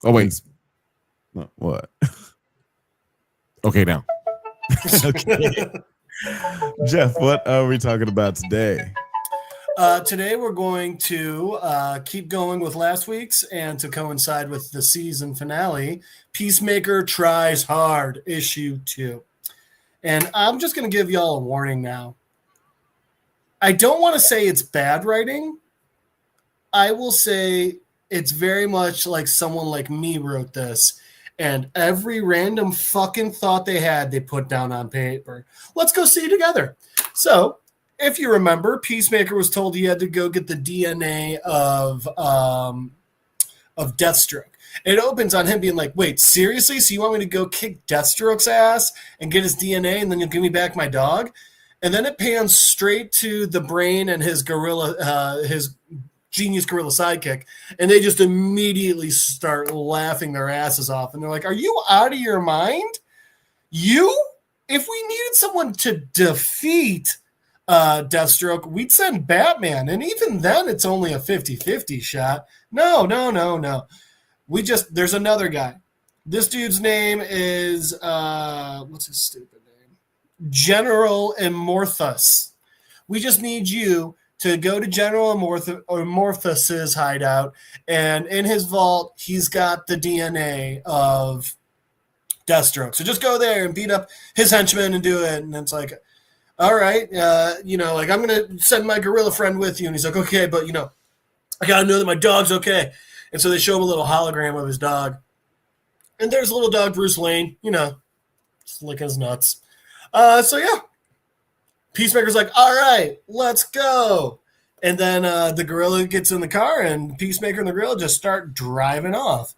Oh wait, no, what? Okay, now. Okay. Jeff, what are we talking about today? Today we're going to keep going with last week's, and to coincide with the season finale, Peacemaker Tries Hard, Issue 2. And I'm just going to give y'all a warning now. I don't want to say it's bad writing. I will say it's very much like someone like me wrote this, and every random fucking thought they had, they put down on paper. Let's go see together. So, if you remember, Peacemaker was told he had to go get the DNA of Deathstroke. It opens on him being like, wait, seriously? So you want me to go kick Deathstroke's ass and get his DNA and then you'll give me back my dog? And then it pans straight to the brain and his his genius gorilla sidekick, and they just immediately start laughing their asses off. And they're like, are you out of your mind? You? If we needed someone to defeat Deathstroke, we'd send Batman. And even then, it's only a 50-50 shot. No. There's another guy. This dude's name is, what's his stupid name? General Amorphous. We just need you to go to General Amorphous's hideout, and in his vault, he's got the DNA of Deathstroke. So just go there and beat up his henchmen and do it. And it's like, all right, like, I'm going to send my gorilla friend with you. And he's like, okay, but, I got to know that my dog's okay. And so they show him a little hologram of his dog. And there's a little dog, Bruce Wayne, just licking his nuts. So, yeah. Peacemaker's like, all right, let's go. And then the gorilla gets in the car, and Peacemaker and the gorilla just start driving off.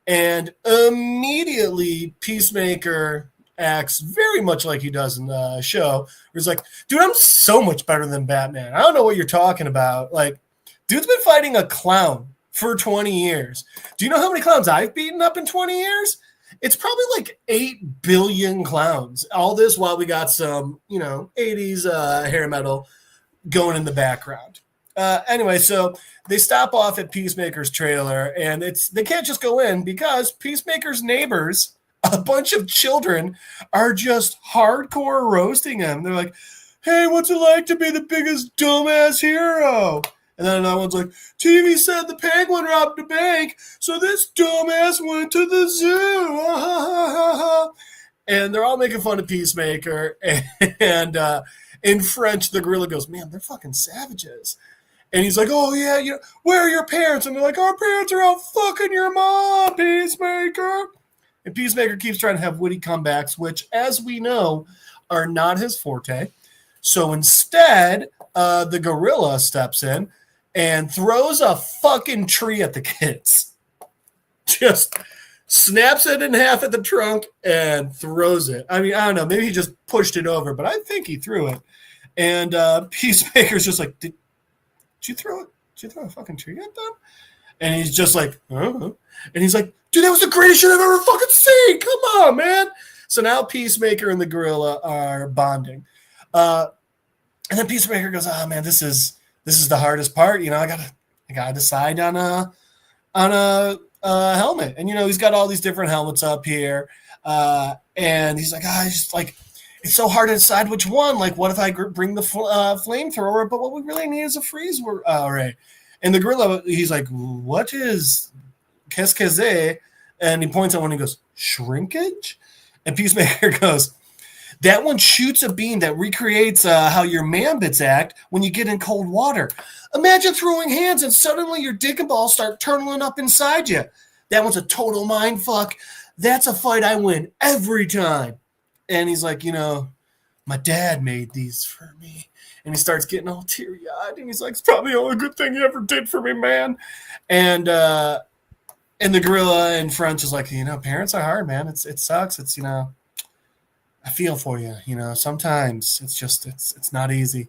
And immediately, Peacemaker acts very much like he does in the show. He's like, dude, I'm so much better than Batman. I don't know what you're talking about. Like, dude's been fighting a clown for 20 years. Do you know how many clowns I've beaten up in 20 years? It's probably like 8 billion clowns. All this while we got some, 80s hair metal going in the background. Anyway, so they stop off at Peacemaker's trailer, and they can't just go in because Peacemaker's neighbors, a bunch of children, are just hardcore roasting him. They're like, hey, what's it like to be the biggest dumbass hero? And then another one's like, TV said the penguin robbed a bank, so this dumbass went to the zoo. And they're all making fun of Peacemaker. And in French, the gorilla goes, man, they're fucking savages. And he's like, oh, yeah, where are your parents? And they're like, our parents are out fucking your mom, Peacemaker. And Peacemaker keeps trying to have witty comebacks, which, as we know, are not his forte. So instead, the gorilla steps in and throws a fucking tree at the kids. Just snaps it in half at the trunk and throws it. I mean, I don't know. Maybe he just pushed it over, but I think he threw it. And Peacemaker's just like, did you throw it? Did you throw a fucking tree at them? And he's just like, uh-huh. And he's like, dude, that was the greatest shit I've ever fucking seen. Come on, man. So now Peacemaker and the gorilla are bonding. And then Peacemaker goes, oh, man, this is the hardest part. I gotta decide on a helmet. And, he's got all these different helmets up here. And he's like, it's so hard to decide which one. Like, what if I bring the flamethrower? But what we really need is a freeze. All right. And the gorilla, he's like, what is qu'est-ce que c'est? And he points at one and he goes, shrinkage? And Peacemaker goes, that one shoots a beam that recreates how your man-bits act when you get in cold water. Imagine throwing hands and suddenly your dick and balls start turtling up inside you. That one's a total mind fuck. That's a fight I win every time. And he's like, my dad made these for me. And he starts getting all teary-eyed. And he's like, it's probably the only good thing you ever did for me, man. And the gorilla in French is like, parents are hard, man. It sucks. It's, I feel for you. Sometimes it's not easy.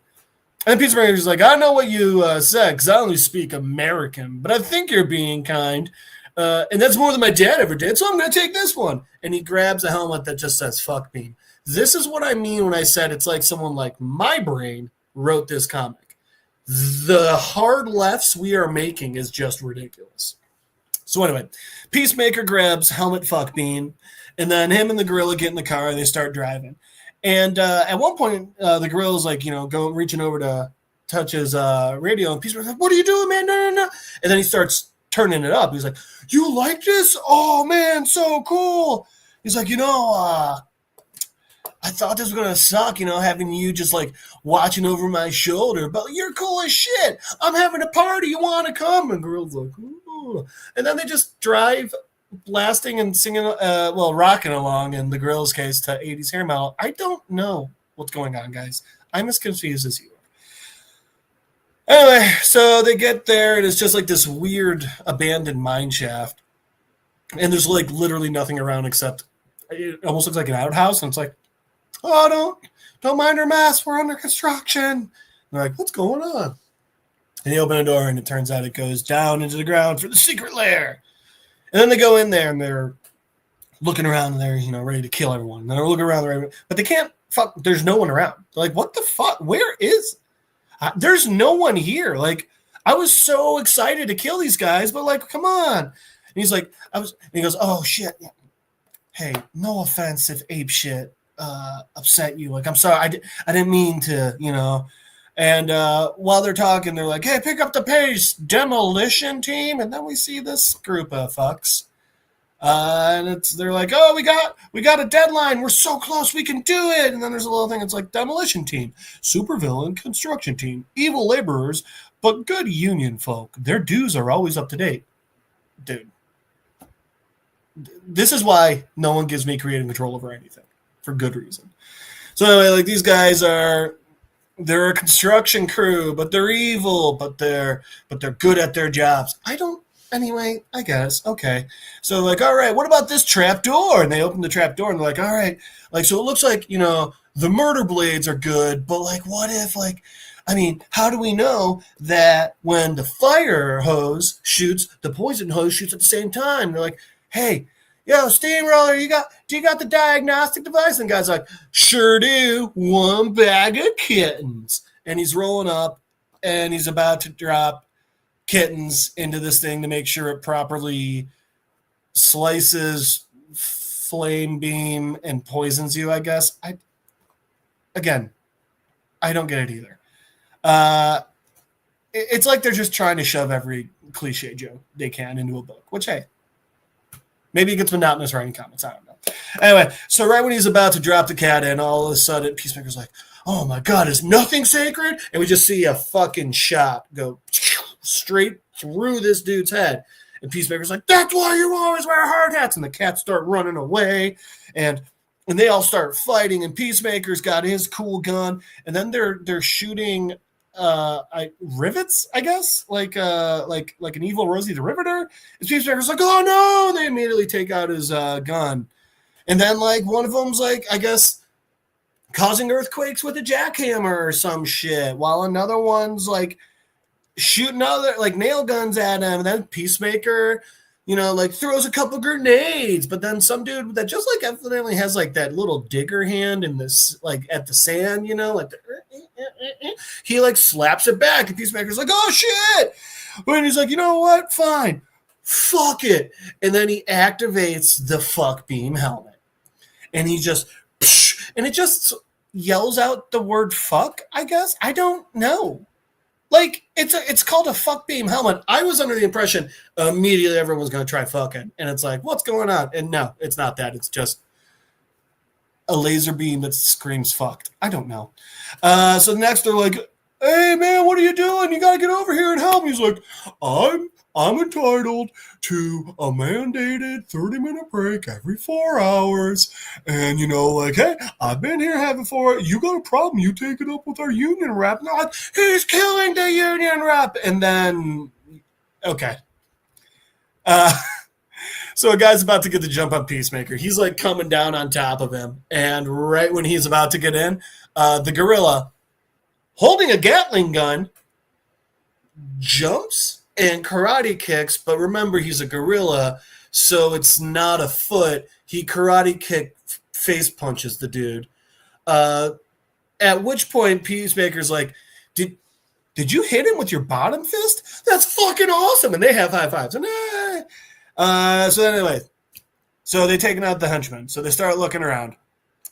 And Peacemaker's like, I know what you said because I only speak American, but I think you're being kind. And that's more than my dad ever did, so I'm going to take this one. And he grabs a helmet that just says fuck me. This is what I mean when I said it's like someone like my brain wrote this comic. The hard lefts we are making is just ridiculous. So anyway, Peacemaker grabs Helmet Fuckbean, and then him and the gorilla get in the car and they start driving. And at one point, the gorilla's like, reaching over to touch his radio, and Peacemaker's like, "What are you doing, man? No, no, no!" And then he starts turning it up. He's like, "You like this? Oh man, so cool!" He's like, I thought this was gonna suck, having you just like watching over my shoulder, but you're cool as shit. I'm having a party. You want to come? And gorilla's like, "Ooh." And then they just drive, blasting and singing, rocking along, in the gorilla's case, to 80s hair metal. I don't know what's going on, guys. I'm as confused as you are. Anyway, so they get there, and it's just like this weird abandoned mine shaft. And there's like literally nothing around except it almost looks like an outhouse. And it's like, "Oh, don't mind our mess. We're under construction." And they're like, "What's going on?" And they open a door, and it turns out it goes down into the ground for the secret lair. And then they go in there, and they're looking around, and they're, ready to kill everyone. And they're looking around, but they can't. There's no one around. They're like, "What the fuck? Where is? There's no one here." Like, I was so excited to kill these guys, but like, come on. And he's like, And he goes, "Oh shit. Hey, no offense if ape shit upset you. Like, I'm sorry. I didn't mean to, And while they're talking, they're like, "Hey, pick up the pace, demolition team." And then we see this group of fucks. And they're like, "Oh, we got a deadline. We're so close. We can do it." And then there's a little thing. It's like, demolition team, supervillain construction team, evil laborers, but good union folk. Their dues are always up to date. Dude, this is why no one gives me creative control over anything, for good reason. So anyway, like, these guys they're a construction crew, but they're evil, but they're good at their jobs. Anyway, I guess. Okay. So like, all right, what about this trap door? And they open the trap door, and they're like, all right, like, so it looks like, the murder blades are good, but like, what if, like, how do we know that when the fire hose shoots, the poison hose shoots at the same time? And they're like, "Hey, yo, steamroller, do you got the diagnostic device?" And the guy's like, "Sure do. One bag of kittens." And he's rolling up, and he's about to drop kittens into this thing to make sure it properly slices flame beam and poisons you, I guess. I don't get it either. It's like they're just trying to shove every cliche joke they can into a book, which, hey, maybe it gets monotonous writing comics. I don't know. Anyway, so right when he's about to drop the cat in, all of a sudden, Peacemaker's like, "Oh my God, is nothing sacred?" And we just see a fucking shot go straight through this dude's head. And Peacemaker's like, "That's why you always wear hard hats." And the cats start running away, and they all start fighting. And Peacemaker's got his cool gun, and then they're shooting rivets, I guess, like an evil Rosie the Riveter. And Peacemaker's like, "Oh no!" And they immediately take out his gun, and then like one of them's like, I guess, causing earthquakes with a jackhammer or some shit, while another one's like shooting other like nail guns at him. And then Peacemaker, like, throws a couple grenades, but then some dude that just like evidently has like that little digger hand in this, like, at the sand, like he like slaps it back, and Peacemaker's like, "Oh shit!" And he's like, "You know what? Fine, fuck it." And then he activates the fuck beam helmet, and he just, and it just yells out the word "fuck." I guess, I don't know. Like, it's called a fuck beam helmet. I was under the impression immediately everyone was going to try fucking, and it's like, what's going on? And no, it's not that. It's just a laser beam that screams fucked. I don't know. So next they're like, "Hey man, what are you doing? You got to get over here and help." He's like, I'm entitled to a mandated 30-minute break every 4 hours. And, like, hey, I've been here having 4 hours. You got a problem, you take it up with our union rep. And I'm like, "He's killing the union rep." And then, okay. So a guy's about to get the jump on Peacemaker. He's like coming down on top of him. And right when he's about to get in, the gorilla, holding a Gatling gun, jumps and karate kicks, but remember, he's a gorilla, so it's not a foot. He karate kick face punches the dude. At which point Peacemaker's like, did you hit him with your bottom fist? That's fucking awesome. And they have high fives. And So anyway, so they taken out the henchmen. So they start looking around,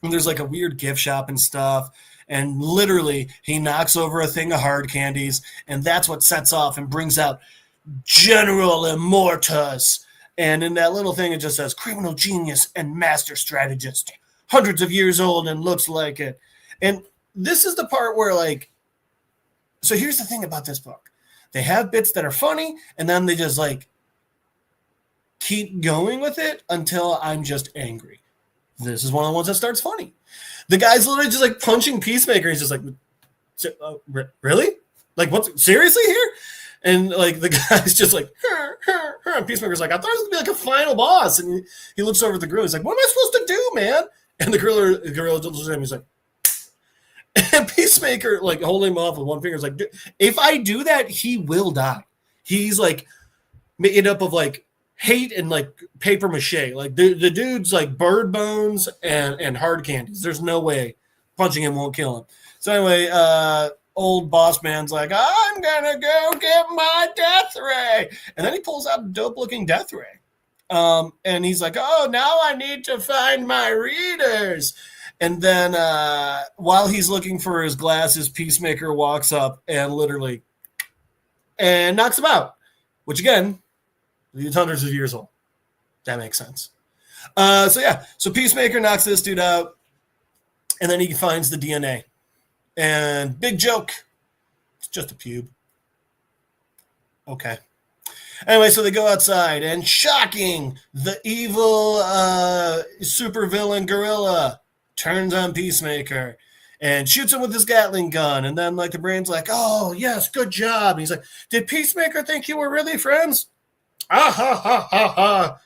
and there's like a weird gift shop and stuff. And literally, he knocks over a thing of hard candies, and that's what sets off and brings out General Immortus. And in that little thing, it just says criminal genius and master strategist, hundreds of years old and looks like it. And this is the part where, like, so here's the thing about this book. They have bits that are funny, and then they just, like, keep going with it until I'm just angry. This is one of the ones that starts funny. The guy's literally just, like, punching Peacemaker. He's just like, really? Like, what's seriously here? And, like, the guy's just like, and Peacemaker's like, I thought it was going to be like a final boss. And he looks over at the gorilla. He's like, what am I supposed to do, man? And the gorilla looks at him. He's like, and Peacemaker, like, holding him off with one finger, is like, if I do that, he will die. He's, like, made up of, like, hate and, like, paper mache. Like, the dude's, like, bird bones and hard candies. There's no way punching him won't kill him. So anyway, old boss man's like, I'm gonna go get my death ray, and then he pulls out a dope looking death ray, and he's like, oh, now I need to find my readers. And then while he's looking for his glasses, Peacemaker walks up and literally and knocks him out, which again, he's hundreds of years old. That makes sense. So Peacemaker knocks this dude out, and then he finds the DNA. And big joke, it's just a pube. Okay. Anyway, so they go outside, and shocking, the evil supervillain gorilla turns on Peacemaker and shoots him with his Gatling gun. And then, like, the brain's like, oh, yes, good job. And he's like, did Peacemaker think you were really friends? Ah, ha, ha, ha, ha.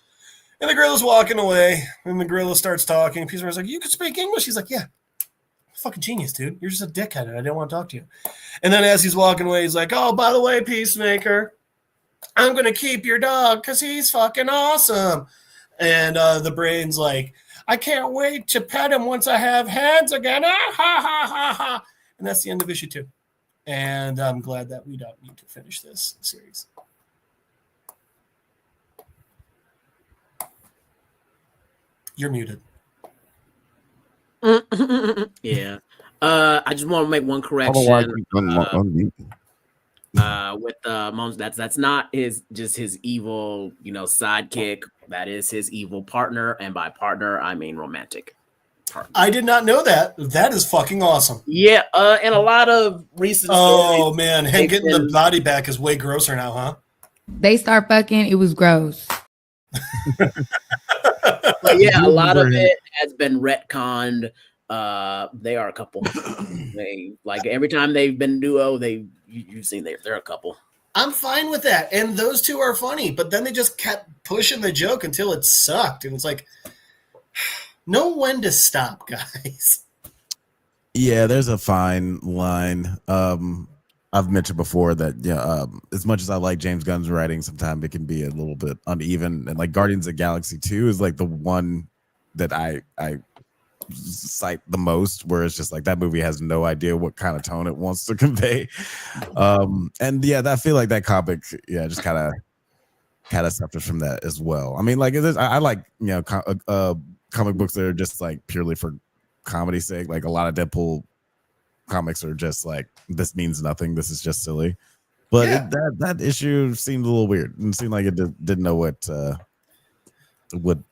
And the gorilla's walking away, and the gorilla starts talking. Peacemaker's like, you can speak English? He's like, yeah. Fucking genius, dude. You're just a dickhead, and I didn't want to talk to you. And then as he's walking away, he's like, oh, by the way, Peacemaker, I'm going to keep your dog because he's fucking awesome. And the brain's like, I can't wait to pet him once I have hands again. Ah, ha, ha, ha, ha. And that's the end of issue 2. And I'm glad that we don't need to finish this series. You're muted. Yeah. I just want to make one correction. With Mons, that's not just his evil, sidekick. That is his evil partner, and by partner I mean romantic partner. I did not know that. That is fucking awesome. Yeah. And a lot of recent. Oh man, him getting the body back is way grosser now, huh? They start fucking. It was gross. But yeah, a lot of it has been retconned. They are a couple. They, like, every time they've been duo, you've seen they're a couple. I'm fine with that, and those two are funny. But then they just kept pushing the joke until it sucked, and it's like, know when to stop, guys. Yeah, there's a fine line. I've mentioned before that as much as I like James Gunn's writing, sometimes it can be a little bit uneven. And like Guardians of the Galaxy 2 is like the one that I cite the most, where it's just like that movie has no idea what kind of tone it wants to convey. And yeah, I feel like that comic, just kind of suffers from that as well. I mean, like I like comic books that are just like purely for comedy's sake. Like a lot of Deadpool comics are just like, this means nothing, this is just silly. But that issue seemed a little weird, and seemed like it didn't know what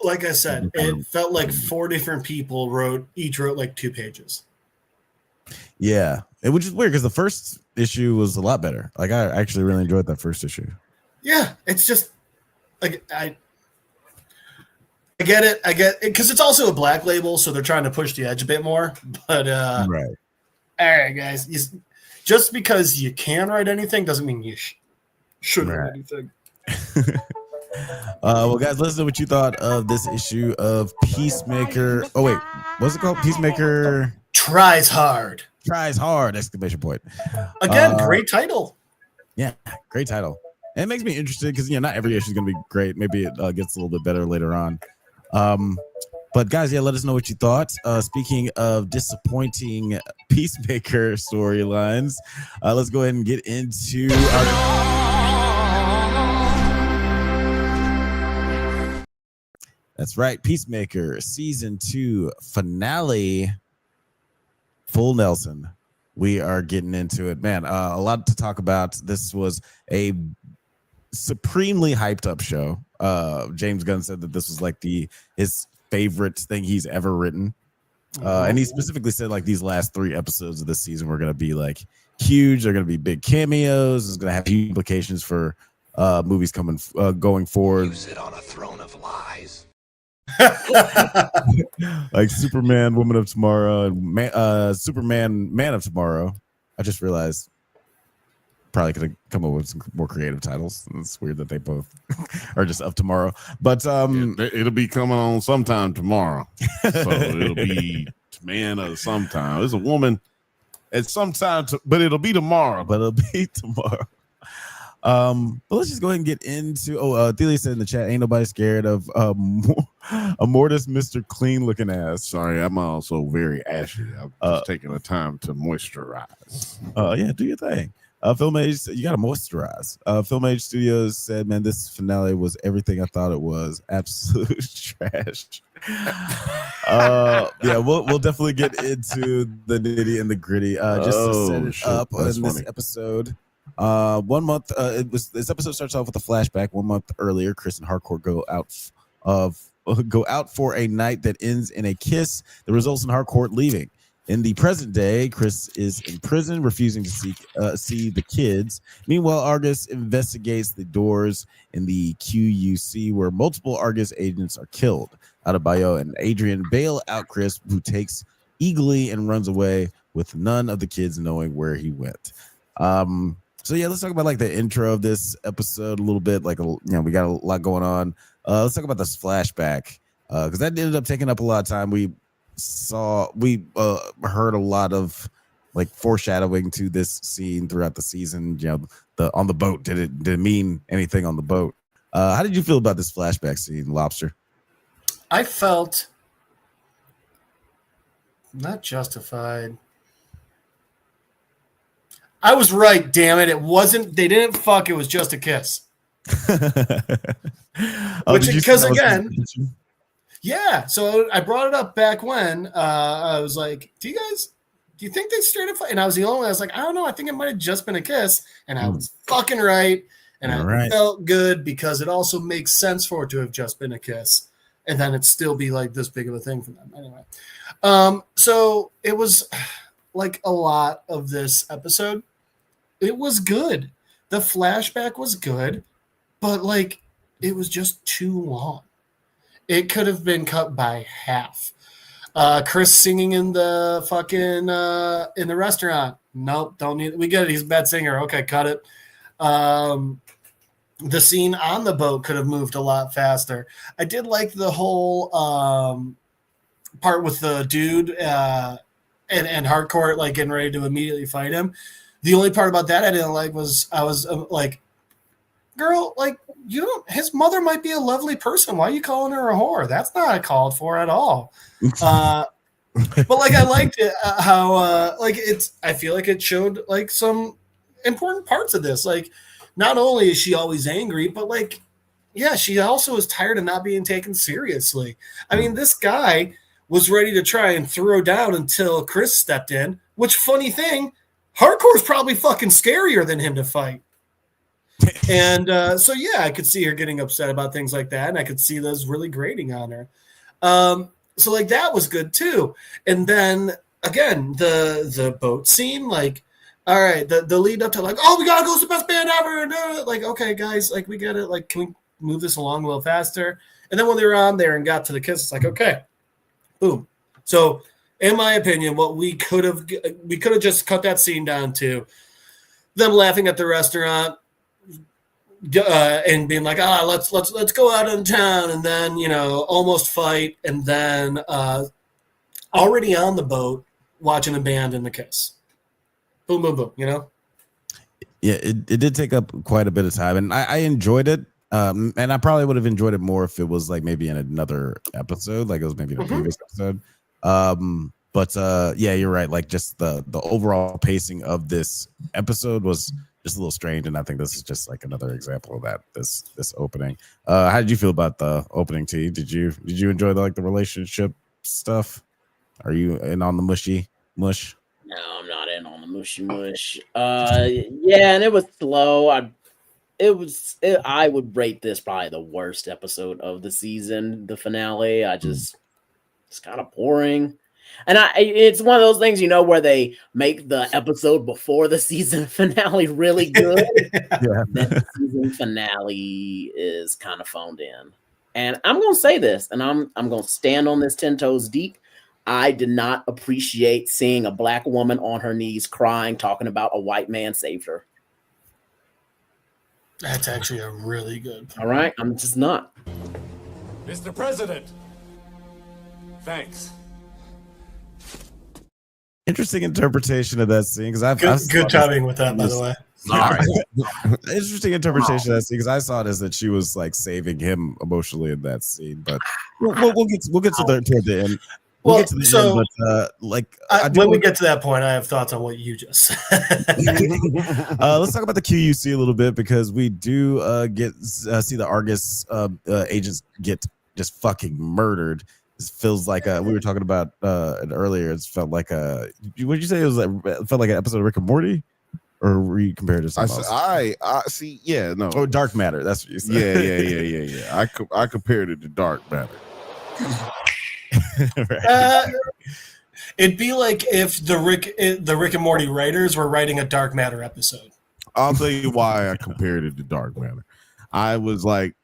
like I said, it felt like 4 different people each wrote like 2 pages. Yeah, which is weird because the first issue was a lot better. Like I actually really enjoyed that first issue. Yeah, it's just like I get it because it's also a Black Label, so they're trying to push the edge a bit more. But right. All right, guys. Just because you can write anything doesn't mean you should write anything. Well, guys, let's know what you thought of this issue of Peacemaker. Oh wait, what's it called? Peacemaker Tries Hard. Tries Hard! Exclamation point. Again, great title. Yeah, great title. And it makes me interested because not every issue is going to be great. Maybe it gets a little bit better later on. But guys, let us know what you thought. Speaking of disappointing Peacemaker storylines, let's go ahead and get into our That's right. Peacemaker season 2 finale. Full Nelson. We are getting into it, man. A lot to talk about. This was a supremely hyped up show. James Gunn said that this was like his favorite thing he's ever written. And he specifically said like these last 3 episodes of this season were going to be like huge. They're going to be big cameos. It's going to have huge implications for movies going forward. You sit on a throne of lies. Like Superman, Woman of Tomorrow, and Superman, Man of Tomorrow. I just realized probably could have come up with some more creative titles. It's weird that they both are just of tomorrow, but it'll be coming on sometime tomorrow. So it'll be Man of sometime. It's a woman at some time, but it'll be tomorrow. But it'll be tomorrow. But let's just go ahead and get into. Delia said in the chat, "Ain't nobody scared of Mortis, Mr. Clean looking ass." Sorry, I'm also very ashy. I'm just taking the time to moisturize. Yeah, do your thing. Film Age, you gotta moisturize. Film Age Studios said, "Man, this finale was everything I thought it was. Absolute trash." Yeah, we'll definitely get into the nitty and the gritty. Just to set it up in this episode. 1 month. This episode starts off with a flashback. 1 month earlier, Chris and Harcourt go out for a night that ends in a kiss that results in Harcourt leaving. In the present day, Chris is in prison, refusing to see the kids. Meanwhile, Argus investigates the doors in the QUC where multiple Argus agents are killed. Adebayo and Adrian bail out Chris, who takes eagerly and runs away with none of the kids knowing where he went. So yeah, let's talk about like the intro of this episode a little bit. Like, we got a lot going on. Let's talk about this flashback because that ended up taking up a lot of time. We heard a lot of like foreshadowing to this scene throughout the season. On the boat. Did it mean anything on the boat? How did you feel about this flashback scene, Lobster? I felt not justified. I was right, damn it. It wasn't, they didn't fuck, it was just a kiss. Because again, yeah, so I brought it up back when I was like, do you think they straight up fight? And I was the only one, I was like, I don't know, I think it might have just been a kiss. And I was fucking right. And I felt good because it also makes sense for it to have just been a kiss. And then it'd still be like this big of a thing for them. Anyway. So it was like a lot of this episode. It was good. The flashback was good, but like it was just too long. It could have been cut by half. Chris singing in the fucking in the restaurant. Nope, don't need it. We get it. He's a bad singer. Okay, cut it. The scene on the boat could have moved a lot faster. I did like the whole part with the dude and Harcourt like getting ready to immediately fight him. The only part about that I didn't like was I was like, girl, like his mother might be a lovely person. Why are you calling her a whore? That's not called for at all. But like I liked it how like I feel like it showed like some important parts of this. Like not only is she always angry, but like yeah, she also is tired of not being taken seriously. I mean, this guy was ready to try and throw down until Chris stepped in. Which funny thing, Hardcore's probably fucking scarier than him to fight. And so, yeah, I could see her getting upset about things like that. And I could see those really grating on her. So, like, that was good, too. And then, again, the boat scene, like, all right, the lead up to, like, oh, we got to go to the best band ever. And, like, okay, guys, like, we get it. Like, can we move this along a little faster? And then when they were on there and got to the kiss, it's like, okay, boom. So, in my opinion, what we could have just cut that scene down to them laughing at the restaurant and being like, let's go out in town, and then almost fight, and then already on the boat watching the band and the kiss, boom, boom, boom. Yeah, it did take up quite a bit of time, and I enjoyed it. And I probably would have enjoyed it more if it was like maybe in another episode, like it was maybe in a previous episode. But yeah, you're right. Like just the overall pacing of this episode was just a little strange. And I think this is just like another example of that. This opening. How did you feel about the opening, T? Did you enjoy the relationship stuff? Are you in on the mush? No, I'm not in on the mushy mush. Yeah, and it was slow. I would rate this probably the worst episode of the season, the finale. It's kind of boring. And it's one of those things, where they make the episode before the season finale really good. Yeah. The season finale is kind of phoned in. And I'm going to say this, and I'm going to stand on this 10 toes deep. I did not appreciate seeing a black woman on her knees crying, talking about a white man saved her. That's actually a really good point. All right? I'm just not. Mr. President, thanks. Interesting interpretation of that scene because I've Good timing with that, by the way. Sorry. Interesting interpretation of that scene because I saw it as that she was like saving him emotionally in that scene, but we'll get to toward the end. We'll get to the end, but when we get to that point, I have thoughts on what you just said. Let's talk about the QUC a little bit because we do see the Argus agents get just fucking murdered. This feels like we were talking about it earlier. It felt like what did you say? It felt like an episode of Rick and Morty, or were you compared to something else? I see. Yeah, no. Oh, Dark Matter. That's what you said. Yeah. I compared it to Dark Matter. Right. It'd be like if the Rick and Morty writers were writing a Dark Matter episode. I'll tell you why I compared it to Dark Matter. I was like,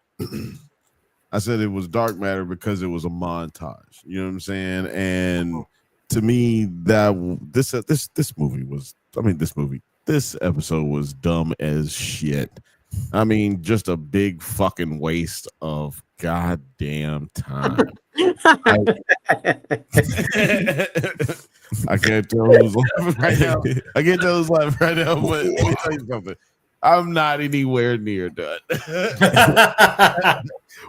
I said it was Dark Matter because it was a montage. You know what I'm saying? And to me, this episode was dumb as shit. I mean, just a big fucking waste of goddamn time. I can't tell who's laughing right now. I can't tell who's laughing right now, but let me tell you something. I'm not anywhere near done.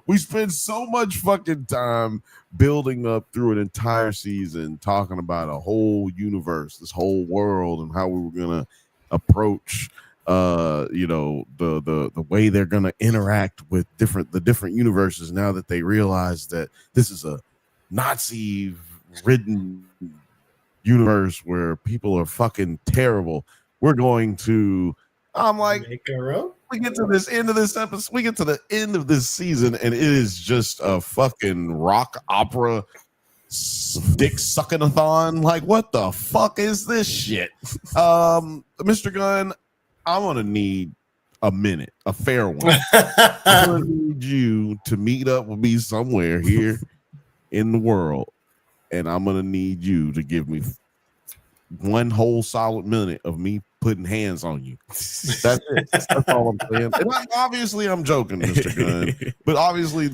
We spent so much fucking time building up through an entire season talking about a whole universe, this whole world, and how we were gonna approach the way they're gonna interact with the different universes now that they realize that this is a Nazi ridden universe where people are fucking terrible. We're going to we get to this end of this episode, we get to the end of this season, and it is just a fucking rock opera dick sucking-a-thon. Like, what the fuck is this shit? Mr. Gunn, I'm gonna need a minute, a fair one. I'm gonna need you to meet up with me somewhere here in the world, and I'm gonna need you to give me one whole solid minute of me putting hands on you. That's it. That's all I'm saying. And obviously, I'm joking, Mr. Gunn, but obviously,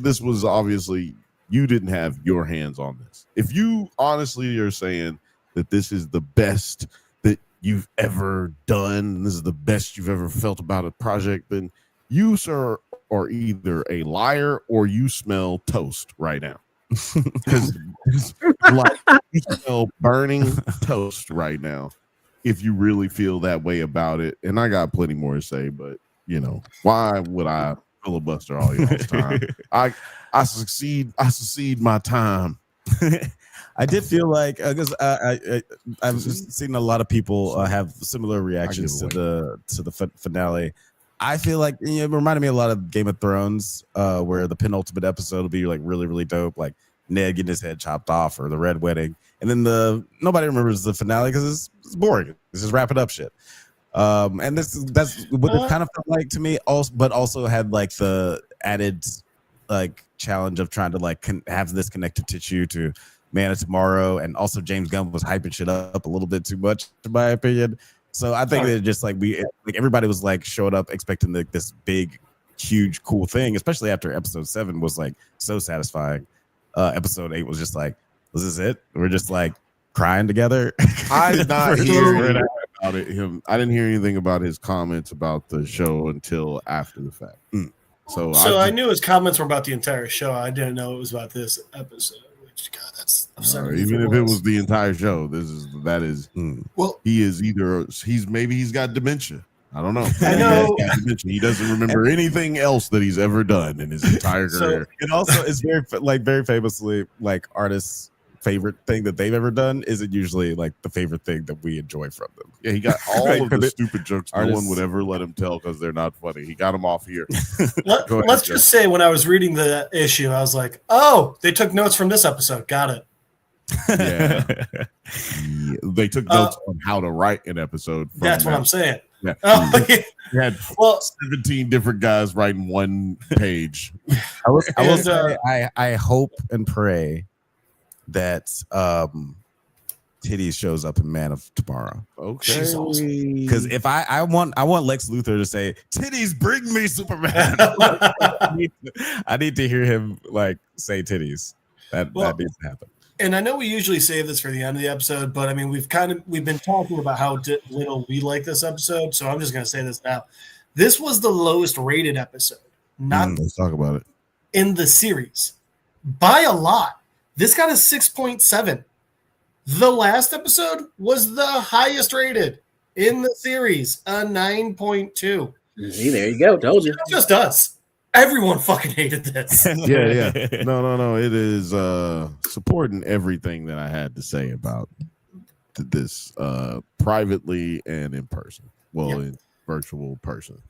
you didn't have your hands on this. If you honestly are saying that this is the best that you've ever done, this is the best you've ever felt about a project, then you, sir, are either a liar or you smell toast right now. Because like, you smell burning toast right now if you really feel that way about it. And I got plenty more to say, but why would I filibuster all y'all's time? I succeed my time. I did feel like because I've seen a lot of people have similar reactions to the finale. I feel like it reminded me a lot of Game of Thrones, where the penultimate episode will be like really, really dope, like Ned getting his head chopped off or the Red Wedding, and then nobody remembers the finale because it's boring. It's just wrapping up shit. And that's what it kind of felt like to me. But also had like the added like challenge of trying to like have this connective tissue to Man of Tomorrow, and also James Gunn was hyping shit up a little bit too much, in my opinion. So I think that just like everybody was like showed up expecting this big, huge, cool thing, especially after episode 7 was like so satisfying. Episode 8 was just like, was this it? We're just like crying together. I did not hear anything about it. I didn't hear anything about his comments about the show until after the fact. So I knew his comments were about the entire show. I didn't know it was about this episode. Which, God, that's absurd. Even if it was the entire show, well, maybe he's got dementia. I don't know. I know. He doesn't remember anything else that he's ever done in his entire career. And also, it's very famously like artists' favorite thing that they've ever done isn't usually like the favorite thing that we enjoy from them. Yeah, he got all Right, of the stupid jokes no one would ever let him tell because they're not funny. He got them off here. Let's just say when I was reading the issue, I was like, oh, they took notes from this episode. Got it. Yeah. They took notes on how to write an episode. That's what I'm saying. Yeah. Oh, yeah. We had 17 different guys writing one page. I will say, I hope and pray that Titties shows up in Man of Tomorrow. Okay. She's awesome. Because if I want Lex Luthor to say, "Titties, bring me Superman." I need to hear him like say "titties." That needs to happen. And I know we usually save this for the end of the episode, but I mean we've been talking about how little we like this episode, so I'm just going to say this now. This was the lowest rated episode, Let's talk about it. in the series by a lot. This got a 6.7. The last episode was the highest rated in the series, a 9.2. See, there you go. Told you. Not just us. Everyone fucking hated this. Yeah. No. It is supporting everything that I had to say about this privately and in person. Well, in virtual person.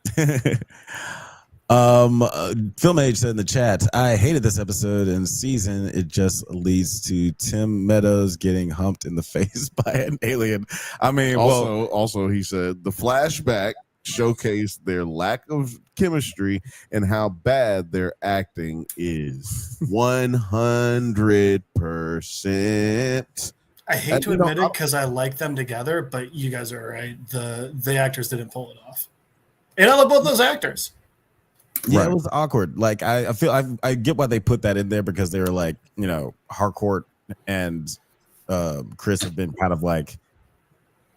Film Age said in the chat, I hated this episode and season. It just leads to Tim Meadows getting humped in the face by an alien. I mean, also he said the flashback showcased their lack of chemistry and how bad their acting is. 100%. I hate to admit it because I like them together, but you guys are right. The actors didn't pull it off. And I love both those actors. Yeah, Right. It was awkward. Like I feel I get why they put that in there because they were like, Harcourt and Chris have been kind of like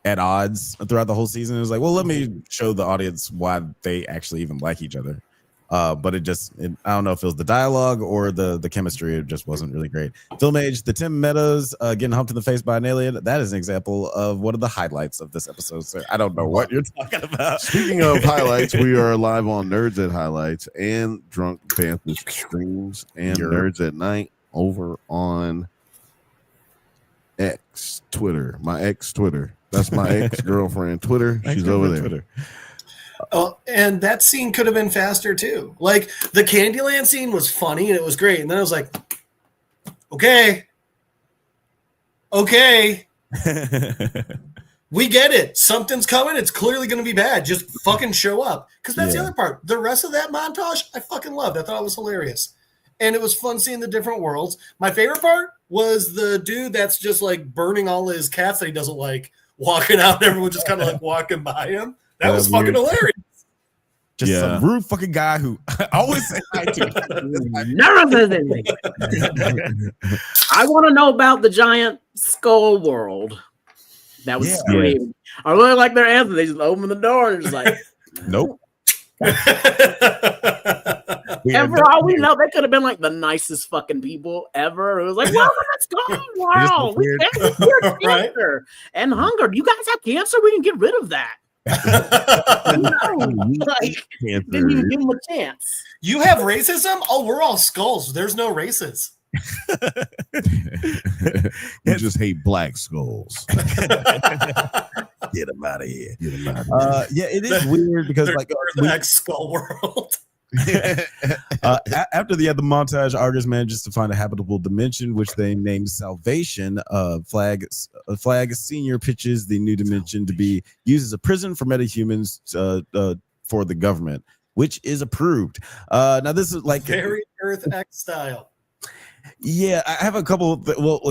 at odds throughout the whole season. It was like, well, let me show the audience why they actually even like each other. But I don't know if it was the dialogue or the chemistry. It just wasn't really great. Film Age, the Tim Meadows getting humped in the face by an alien. That is an example of one of the highlights of this episode. So I don't know what you're talking about. Speaking of highlights, we are live on NerdsatHighlights and Drunk Banthas streams and NerdsAtNite over on X Twitter. My ex Twitter. That's my ex-girlfriend Twitter. She's over there. Twitter. Oh, and that scene could have been faster too. Like the Candyland scene was funny and it was great. And then I was like, okay. We get it. Something's coming. It's clearly going to be bad. Just fucking show up. Because that's the other part. The rest of that montage, I fucking loved. I thought it was hilarious. And it was fun seeing the different worlds. My favorite part was the dude that's just like burning all his cats that he doesn't like, walking out and everyone just kind of like walking by him. That was fucking hilarious. Just some rude fucking guy who always says hi to. Never says anything. I want to know about the giant skull world. That was screaming. I really like their answer. They just open the door and just like, nope. And for all we know, they could have been like the nicest fucking people ever. It was like, welcome to Skull World. We can't cure cancer and hunger. You guys have cancer? We can get rid of that. Didn't even give them a chance. You have racism? Oh, we're all skulls. There's no races. We just hate black skulls. Get them out of here. It is weird because like the Skull World. After the montage, Argus manages to find a habitable dimension, which they named Salvation. Flag Senior pitches the new dimension to be used as a prison for metahumans for the government, which is approved. Now this is like very Earth X style. Yeah, I have a couple.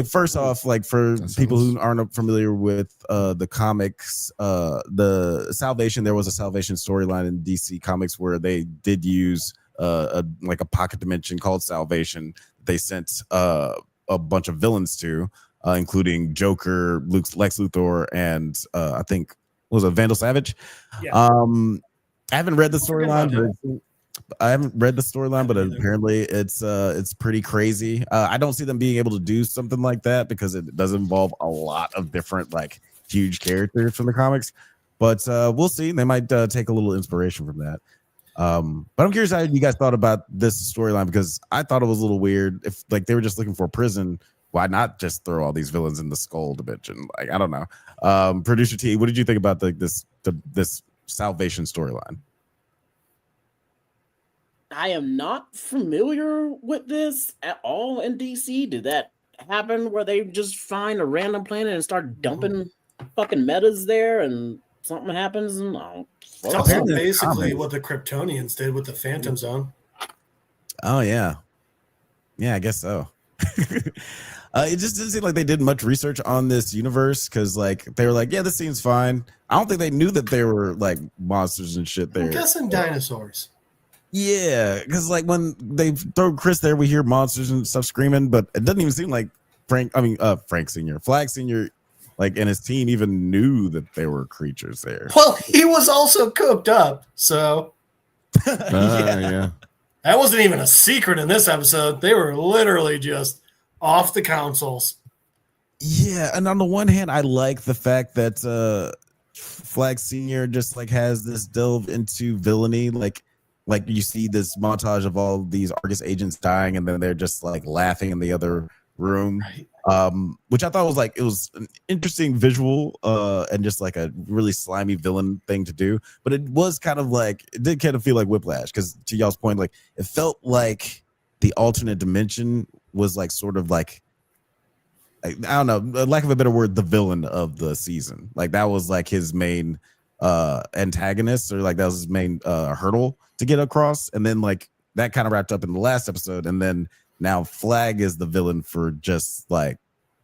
First off, like for people who aren't familiar with the comics, the Salvation, there was a Salvation storyline in DC Comics where they did use a pocket dimension called Salvation. They sent a bunch of villains to, including Joker, Lex Luthor, and I think was it Vandal Savage. Yeah. I haven't read the storyline, but apparently it's pretty crazy. I don't see them being able to do something like that because it does involve a lot of different like huge characters from the comics. but we'll see. They might take a little inspiration from that. But I'm curious how you guys thought about this storyline, because I thought it was a little weird. If like they were just looking for a prison, why not just throw all these villains in the skull dimension? Like, I don't know. Producer T, what did you think about this Salvation storyline? I am not familiar with this at all in DC. Did that happen where they just find a random planet and start dumping fucking metas there and something happens? And it's also basically what the Kryptonians did with the Phantom Zone. Oh, yeah. Yeah, I guess so. It just didn't seem like they did much research on this universe, because like they were like, yeah, this seems fine. I don't think they knew that there were like monsters and shit there. I'm guessing dinosaurs. Yeah, because like when they throw Chris there, we hear monsters and stuff screaming, but it doesn't even seem like Frank Sr., Flag Sr., like, and his team even knew that there were creatures there. Well, he was also cooked up, so Yeah. that wasn't even a secret in this episode. They were literally just off the consoles. Yeah, and on the one hand, I like the fact that Flag Sr. just like has this delve into villainy, like you see this montage of all these Argus agents dying, and then they're just like laughing in the other room, which I thought was like, it was an interesting visual and just like a really slimy villain thing to do. But it was kind of like, it did kind of feel like Whiplash, because to y'all's point, like it felt like the alternate dimension was like sort of like, I don't know, lack of a better word, the villain of the season. Like that was like his main antagonist, or like that was his main hurdle to get across, and then like that kind of wrapped up in the last episode, and then now Flag is the villain for just like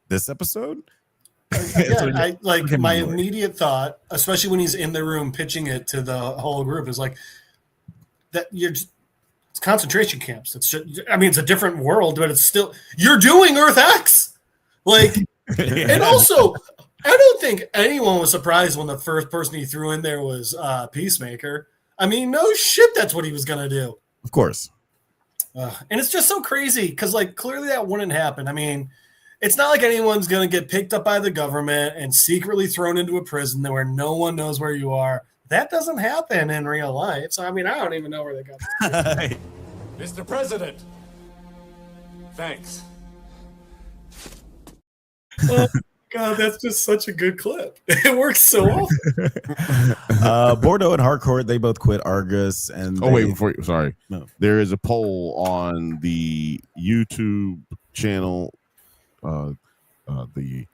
this episode. Again, I like my immediate thought, especially when he's in the room pitching it to the whole group, is like that it's concentration camps. It's just, I mean, it's a different world, but it's still, you're doing Earth X. Like, and also, I don't think anyone was surprised when the first person he threw in there was Peacemaker. I mean, no shit, that's what he was gonna do. Of course. And it's just so crazy because, like, clearly that wouldn't happen. I mean, it's not like anyone's going to get picked up by the government and secretly thrown into a prison where no one knows where you are. That doesn't happen in real life. So, I mean, I don't even know where they got this. Mr. President, thanks. Oh, God, that's just such a good clip. It works so often. Bordeaux and Harcourt, they both quit Argus. And sorry. No. There is a poll on the YouTube channel, the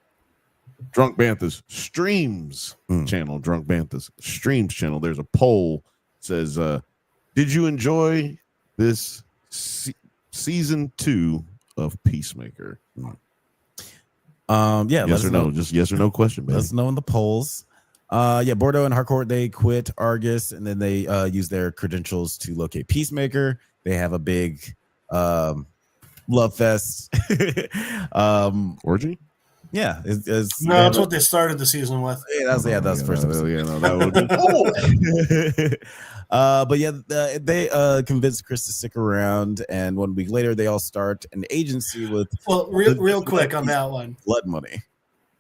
Drunk Banthas streams channel, Drunk Banthas streams channel. There's a poll that says, did you enjoy this season 2 of Peacemaker? Yeah, yes or no, just yes or no question, baby. Let us know in the polls. Yeah, Bordeaux and Harcourt, they quit Argus, and then they use their credentials to locate Peacemaker. They have a big love fest. Orgy? Yeah, that's what they started the season with. Yeah, that's first episode. Yeah, no, that would be but yeah, they convinced Chris to stick around, and 1 week later, they all start an agency with. Well, real quick on that one, blood money.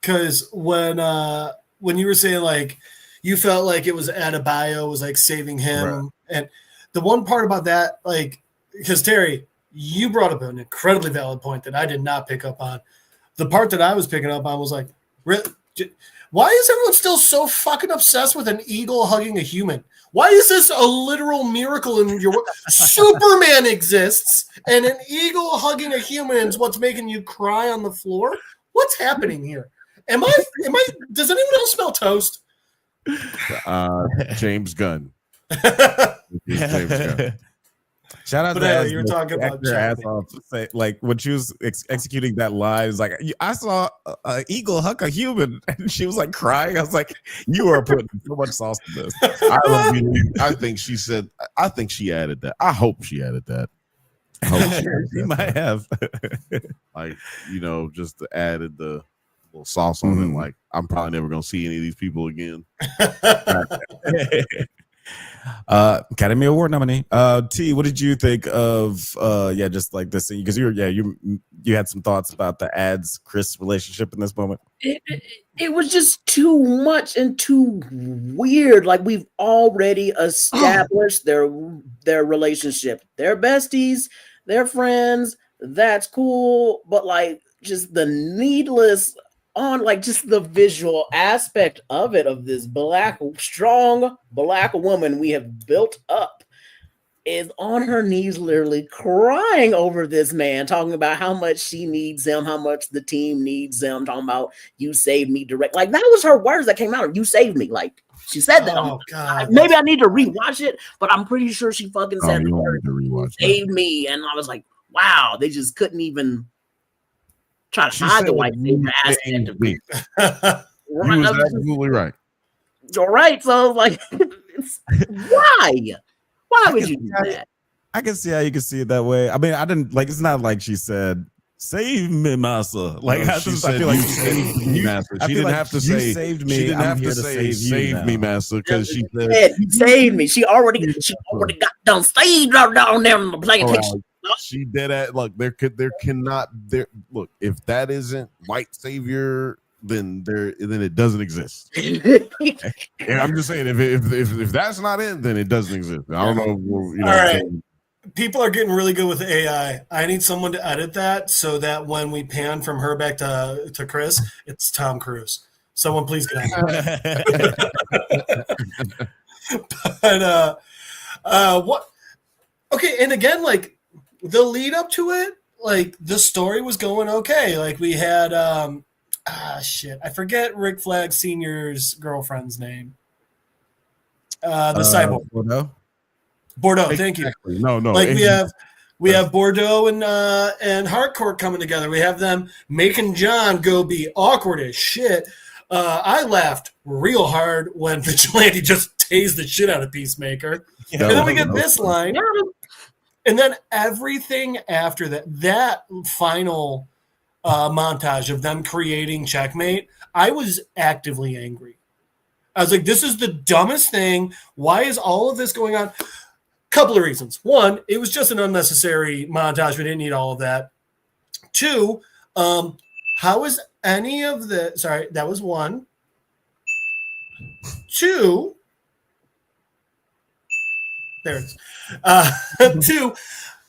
Because when you were saying like you felt like it was Adebayo was like saving him, right. And the one part about that, like, because Terry, you brought up an incredibly valid point that I did not pick up on. The part that I was picking up on was like, why is everyone still so fucking obsessed with an eagle hugging a human? Why is this a literal miracle in your world? Superman exists, and an eagle hugging a human is what's making you cry on the floor? What's happening here? Am I does anyone else smell toast? James Gunn. James Gunn. Shout out to you were talking about ass off, like when she was executing that line, it was like, I saw an eagle hug a human, and she was like crying. I was like, you are putting so much sauce to this. I think she added that. I hope she added that. She might have. Like, just added the little sauce on it. Like, I'm probably never gonna see any of these people again. Academy Award nominee. T, what did you think of just like this thing? Because you had some thoughts about the ads Chris relationship in this moment. It was just too much and too weird. Like, we've already established their relationship. They're besties, they're friends, that's cool, but like just the needless on like just the visual aspect of it, of this strong black woman we have built up is on her knees literally crying over this man, talking about how much she needs him, how much the team needs him, talking about you saved me direct. Like, that was her words that came out of you saved me. Like, she said that. Oh, God. Maybe I need to rewatch it, but I'm pretty sure she fucking said you the want word, me to rewatch saved me. And I was like, wow, they just couldn't even try to hide the white savior aspect of me. You was absolutely right. You're right. So I was like, why? Why would you do that? I can see how you can see it that way. I mean, I didn't like. It's not like she said, "Save me, massa." Like, I feel like she didn't have to say saved me. She didn't have to say save me, massa, because she said you saved me. She already got done saved down there in the plantation. She did that. Look, there cannot look, if that isn't white savior, then it doesn't exist. And I'm just saying, if that's not it, then it doesn't exist. I don't know. All right. People are getting really good with AI. I need someone to edit that so that when we pan from her back to Chris, it's Tom Cruise. Someone please get on that. But what? Okay, and again, like the lead up to it, like the story was going okay. Like we had I forget Rick Flag Sr.'s girlfriend's name. The cyborg. Bordeaux, thank you. No. Like we have Bordeaux and Harcourt coming together. We have them making John go be awkward as shit. I laughed real hard when Vigilante just tased the shit out of Peacemaker. And then we get this line. And then everything after that final montage of them creating Checkmate, I was actively angry. I was like, this is the dumbest thing. Why is all of this going on? Couple of reasons. One, it was just an unnecessary montage. We didn't need all of that. Two, how is any of the... Sorry, that was one. Two... There it is. Two,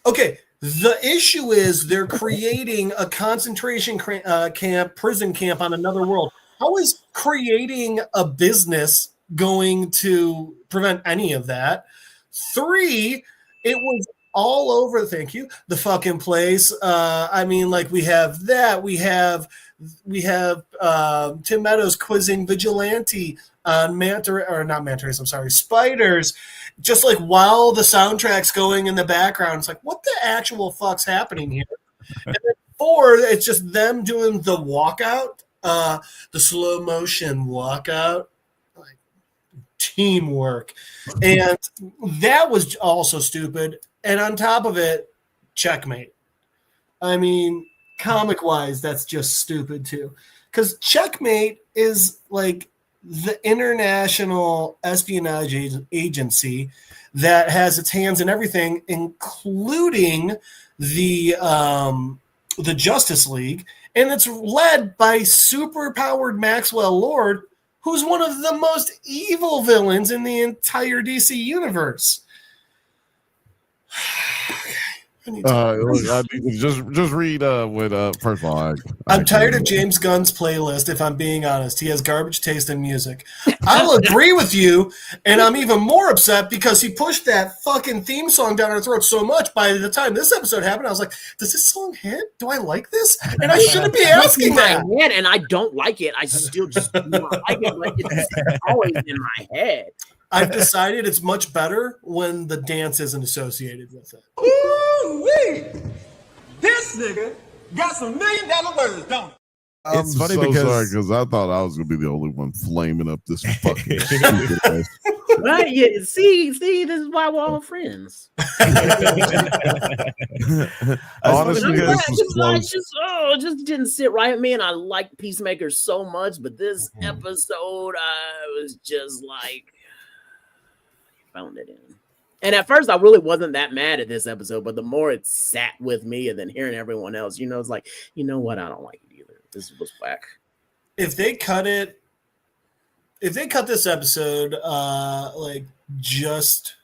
okay, the issue is they're creating a concentration camp, prison camp on another world. How is creating a business going to prevent any of that? Three, it was all over, thank you, the fucking place. I mean, like, we have that. We have Tim Meadows quizzing Vigilante on spiders, just like while the soundtrack's going in the background. It's like, what the actual fuck's happening here? And then four, it's just them doing the walkout, the slow motion walkout. Teamwork, and that was also stupid. And on top of it, Checkmate. I mean, comic wise, that's just stupid too, because Checkmate is like the international espionage agency that has its hands in everything, including the Justice League, and it's led by super-powered Maxwell Lord, who's one of the most evil villains in the entire DC universe. Just read first of all. I'm tired of James Gunn's playlist, if I'm being honest. He has garbage taste in music. I'll agree with you, and I'm even more upset because he pushed that fucking theme song down our throats so much. By the time this episode happened, I was like, does this song hit? Do I like this? And I shouldn't be asking that. Head, and I don't like it. I still just do not like it. Like, it's always in my head. I've decided it's much better when the dance isn't associated with it. Ooh-wee! This nigga got some $1 million words, don't he? It's funny because I thought I was gonna be the only one flaming up this fucking stupid ass. Right? Yeah. See, this is why we're all friends. Honestly, it just didn't sit right with me, and I like Peacemaker so much, but this episode, I was just like, found it in. And at first, I really wasn't that mad at this episode, but the more it sat with me and then hearing everyone else, it's like, you know what? I don't like it either. This was whack. If they cut this episode, like just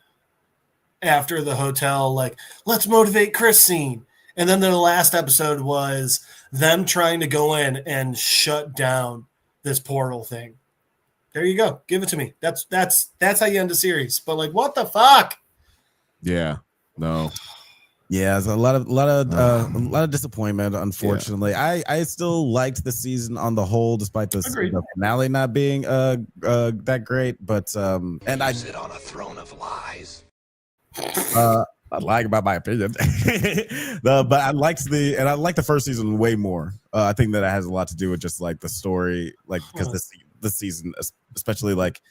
after the hotel, like, let's motivate Chris scene. And then the last episode was them trying to go in and shut down this portal thing. There you go. Give it to me. That's how you end the series. But like, what the fuck? Yeah. No. Yeah, there's a lot of disappointment, unfortunately. Yeah. I still liked the season on the whole, despite the finale not being that great. But and I sit on a throne of lies. I like about my opinion. But I liked the first season way more. I think that it has a lot to do with just like the story, like because this season, especially like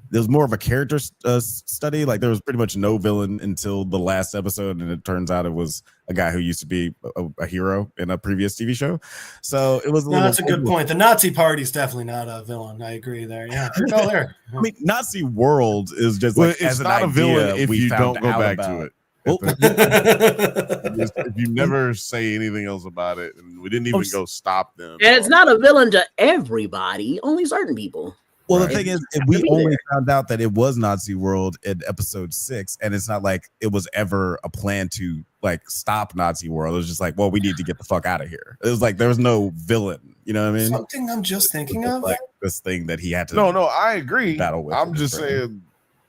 there was more of a character study. Like there was pretty much no villain until the last episode, and it turns out it was a guy who used to be a hero in a previous TV show. So it was That's a good point. The Nazi Party is definitely not a villain. I agree there. Yeah, go there. I mean, Nazi World is just like it's not a villain if you don't go back to it. If you never say anything else about it, and we didn't even go stop them. And it's not a villain to everybody, only certain people. Well, the thing is, we only found out that it was Nazi World in episode 6, and it's not like it was ever a plan to like stop Nazi World. It was just like, well, we need to get the fuck out of here. It was like there was no villain. You know what I mean? Something I'm just thinking of, like this thing that he had to. No, I agree. Battle with. I'm just saying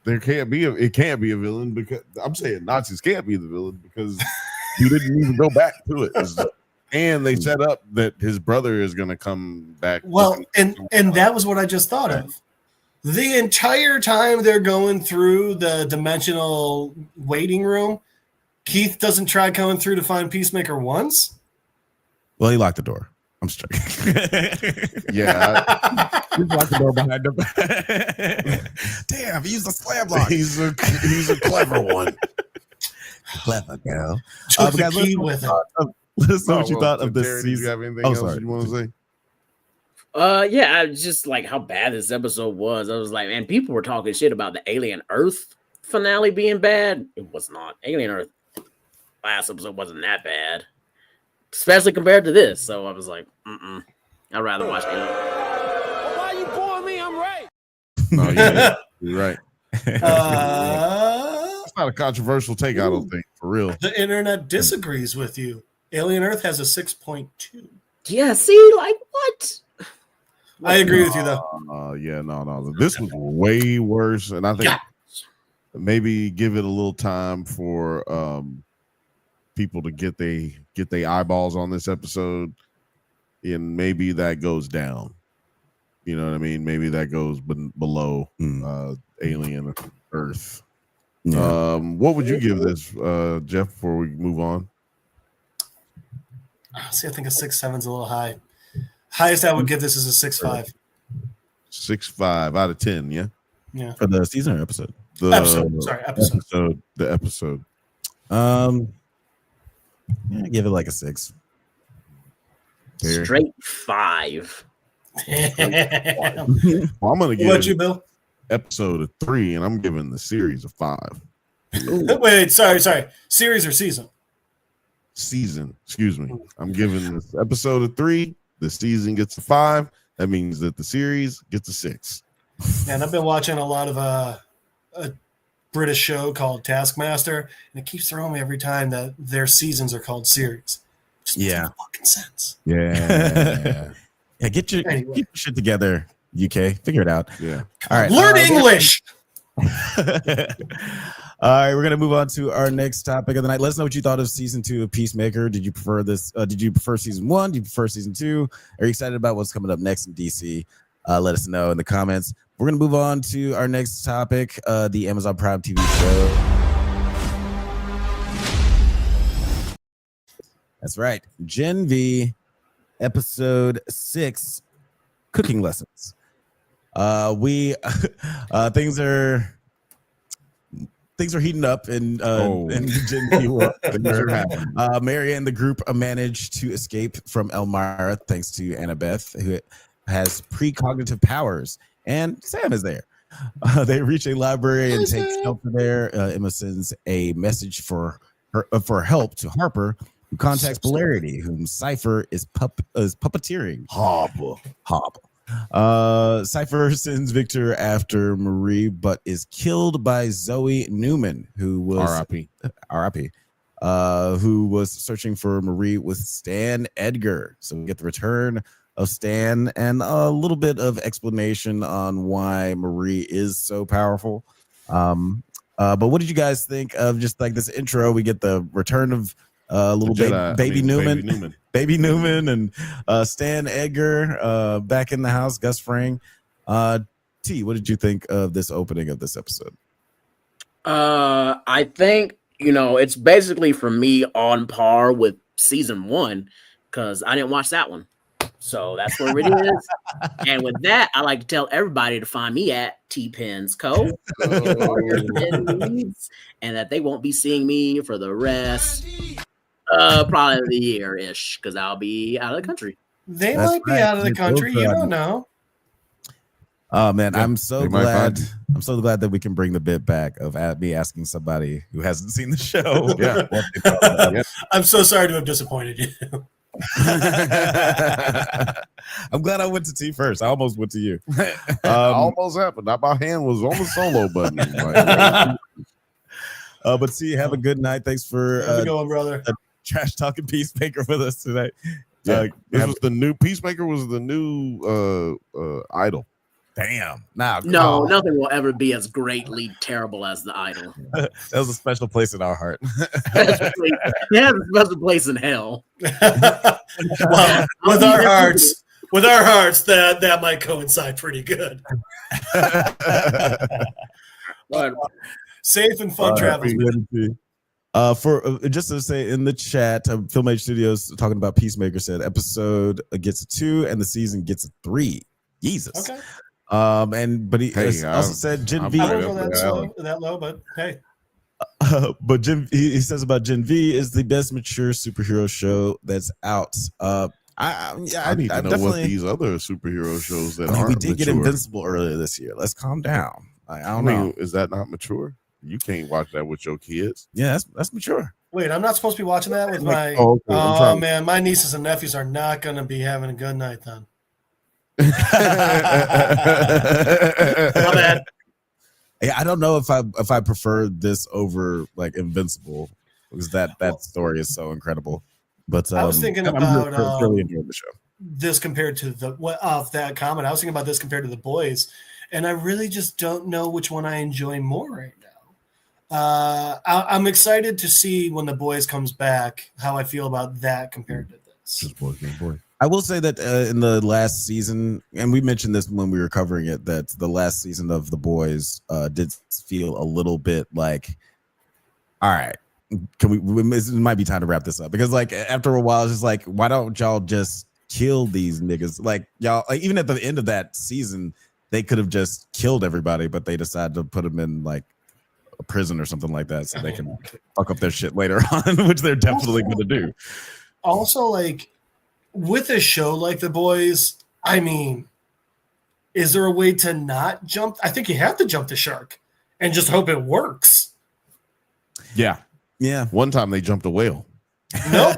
it can't be a villain because I'm saying Nazis can't be the villain because you didn't even go back to it. And they set up that his brother is going to come back. Well, and that was what I just thought of. The entire time they're going through the dimensional waiting room, Keith doesn't try coming through to find Peacemaker once. Well, he locked the door. I'm straight. Yeah. He locked the door behind him. Damn, he used a slam lock. He's a clever one. Clever girl. Took the key with him. Let us know what you thought of this season. Do you have anything else you want to say? Yeah, I just like how bad this episode was. I was like, man, people were talking shit about the Alien Earth finale being bad. It was not. Alien Earth last episode wasn't that bad, especially compared to this. So I was like, I'd rather watch Alien. Well, why you boring me? I'm right. No, you're right. It's not a controversial take, I don't think, for real. The internet disagrees with you. Alien Earth has a 6.2. Yeah, see, like what? I agree with you, though. Yeah, no. This was way worse, and I think maybe give it a little time for people to get their eyeballs on this episode, and maybe that goes down. You know what I mean? Maybe that goes below Alien Earth. Yeah. What would you give this, Jeff, before we move on? See, I think a 6.7 is a little high. Highest I would give this is a 6.5. 6.5 out of 10, yeah? Yeah. For the season or episode? Episode. The episode. Yeah, give it like a 6. There. Straight 5. Well, I'm gonna give What you, Bill? episode 3, and I'm giving the series a 5. Wait, sorry. Series or season? Season, excuse me. I'm giving this episode a 3. The season gets a 5. That means that the series gets a 6. And I've been watching a lot of a British show called Taskmaster, and it keeps throwing me every time that their seasons are called series. It just makes no fucking sense. Yeah. Yeah, get your shit together, UK. Figure it out. Yeah. All right. Learn English. All right, we're gonna move on to our next topic of the night. Let us know what you thought of season 2 of Peacemaker. Did you prefer this? Did you prefer season 1? Did you prefer season 2? Are you excited about what's coming up next in DC? Let us know in the comments. We're gonna move on to our next topic, the Amazon Prime TV show. That's right, Gen V, episode 6, cooking lessons. Things are heating up in Gen V world. Mary and the group managed to escape from Elmira thanks to Annabeth, who has precognitive powers, and Sam is there. They reach a library and take shelter there. Emma sends a message for help to Harper, who contacts Polarity, whom Cypher is puppeteering. Harper. Cypher sends Victor after Marie, but is killed by Zoe Newman, who was R.I.P. Who was searching for Marie with Stan Edgar. So we get the return of Stan and a little bit of explanation on why Marie is so powerful. But what did you guys think of just like this intro? We get the return of baby Newman and Stan Edgar back in the house, Gus Fring. T, what did you think of this opening of this episode? I think, it's basically for me on par with season 1 because I didn't watch that one. So that's where it is. And with that, I like to tell everybody to find me at T-Pens Co. And that they won't be seeing me for the rest probably the year-ish because I'll be out of the country. They might be out of the country. You don't know. Oh man, I'm so glad that we can bring the bit back of me asking somebody who hasn't seen the show. I'm so sorry to have disappointed you. I'm glad I went to T first. I almost went to you. Almost happened. My hand was on the solo button. But T, have a good night. Thanks for going, brother. Trash talking Peacemaker with us today. This was the new Peacemaker. Was the new Idol. Damn. No, nothing will ever be as greatly terrible as the Idol. That was a special place in our heart. It has a special place in hell. Well, with our hearts, that might coincide pretty good. But safe and fun travels. Just to say in the chat, Film Age Studios talking about Peacemaker said episode gets a 2 and the season gets a 3. Jesus. Okay. But he also said Gen V. I don't go that low, but hey. But he says about Gen V is the best mature superhero show that's out. I need to know what these other superhero shows that are. We did get Invincible earlier this year. Let's calm down. I don't know. Is that not mature? You can't watch that with your kids. Yeah, that's mature. Wait, I'm not supposed to be watching that with my. Man, my nieces and nephews are not going to be having a good night then. My bad. Yeah, I don't know if I prefer this over like Invincible because that story is so incredible. But I was thinking about really enjoying the show. This compared to that comment. I was thinking about this compared to The Boys, and I really just don't know which one I enjoy more right now. I'm excited to see when The Boys comes back how I feel about that compared to this. Just boy. I will say that in the last season, and we mentioned this when we were covering it, that the last season of The Boys did feel a little bit like, all right, it might be time to wrap this up because like after a while, it's just like, why don't y'all just kill these niggas? Like y'all, like even at the end of that season, they could have just killed everybody, but they decided to put them in like a prison or something like that so they can fuck up their shit later on, which they're definitely going to do. Also, like, with a show like The Boys, I mean, is there a way to not jump? I think you have to jump the shark and just hope it works. Yeah. One time they jumped a whale. Nope.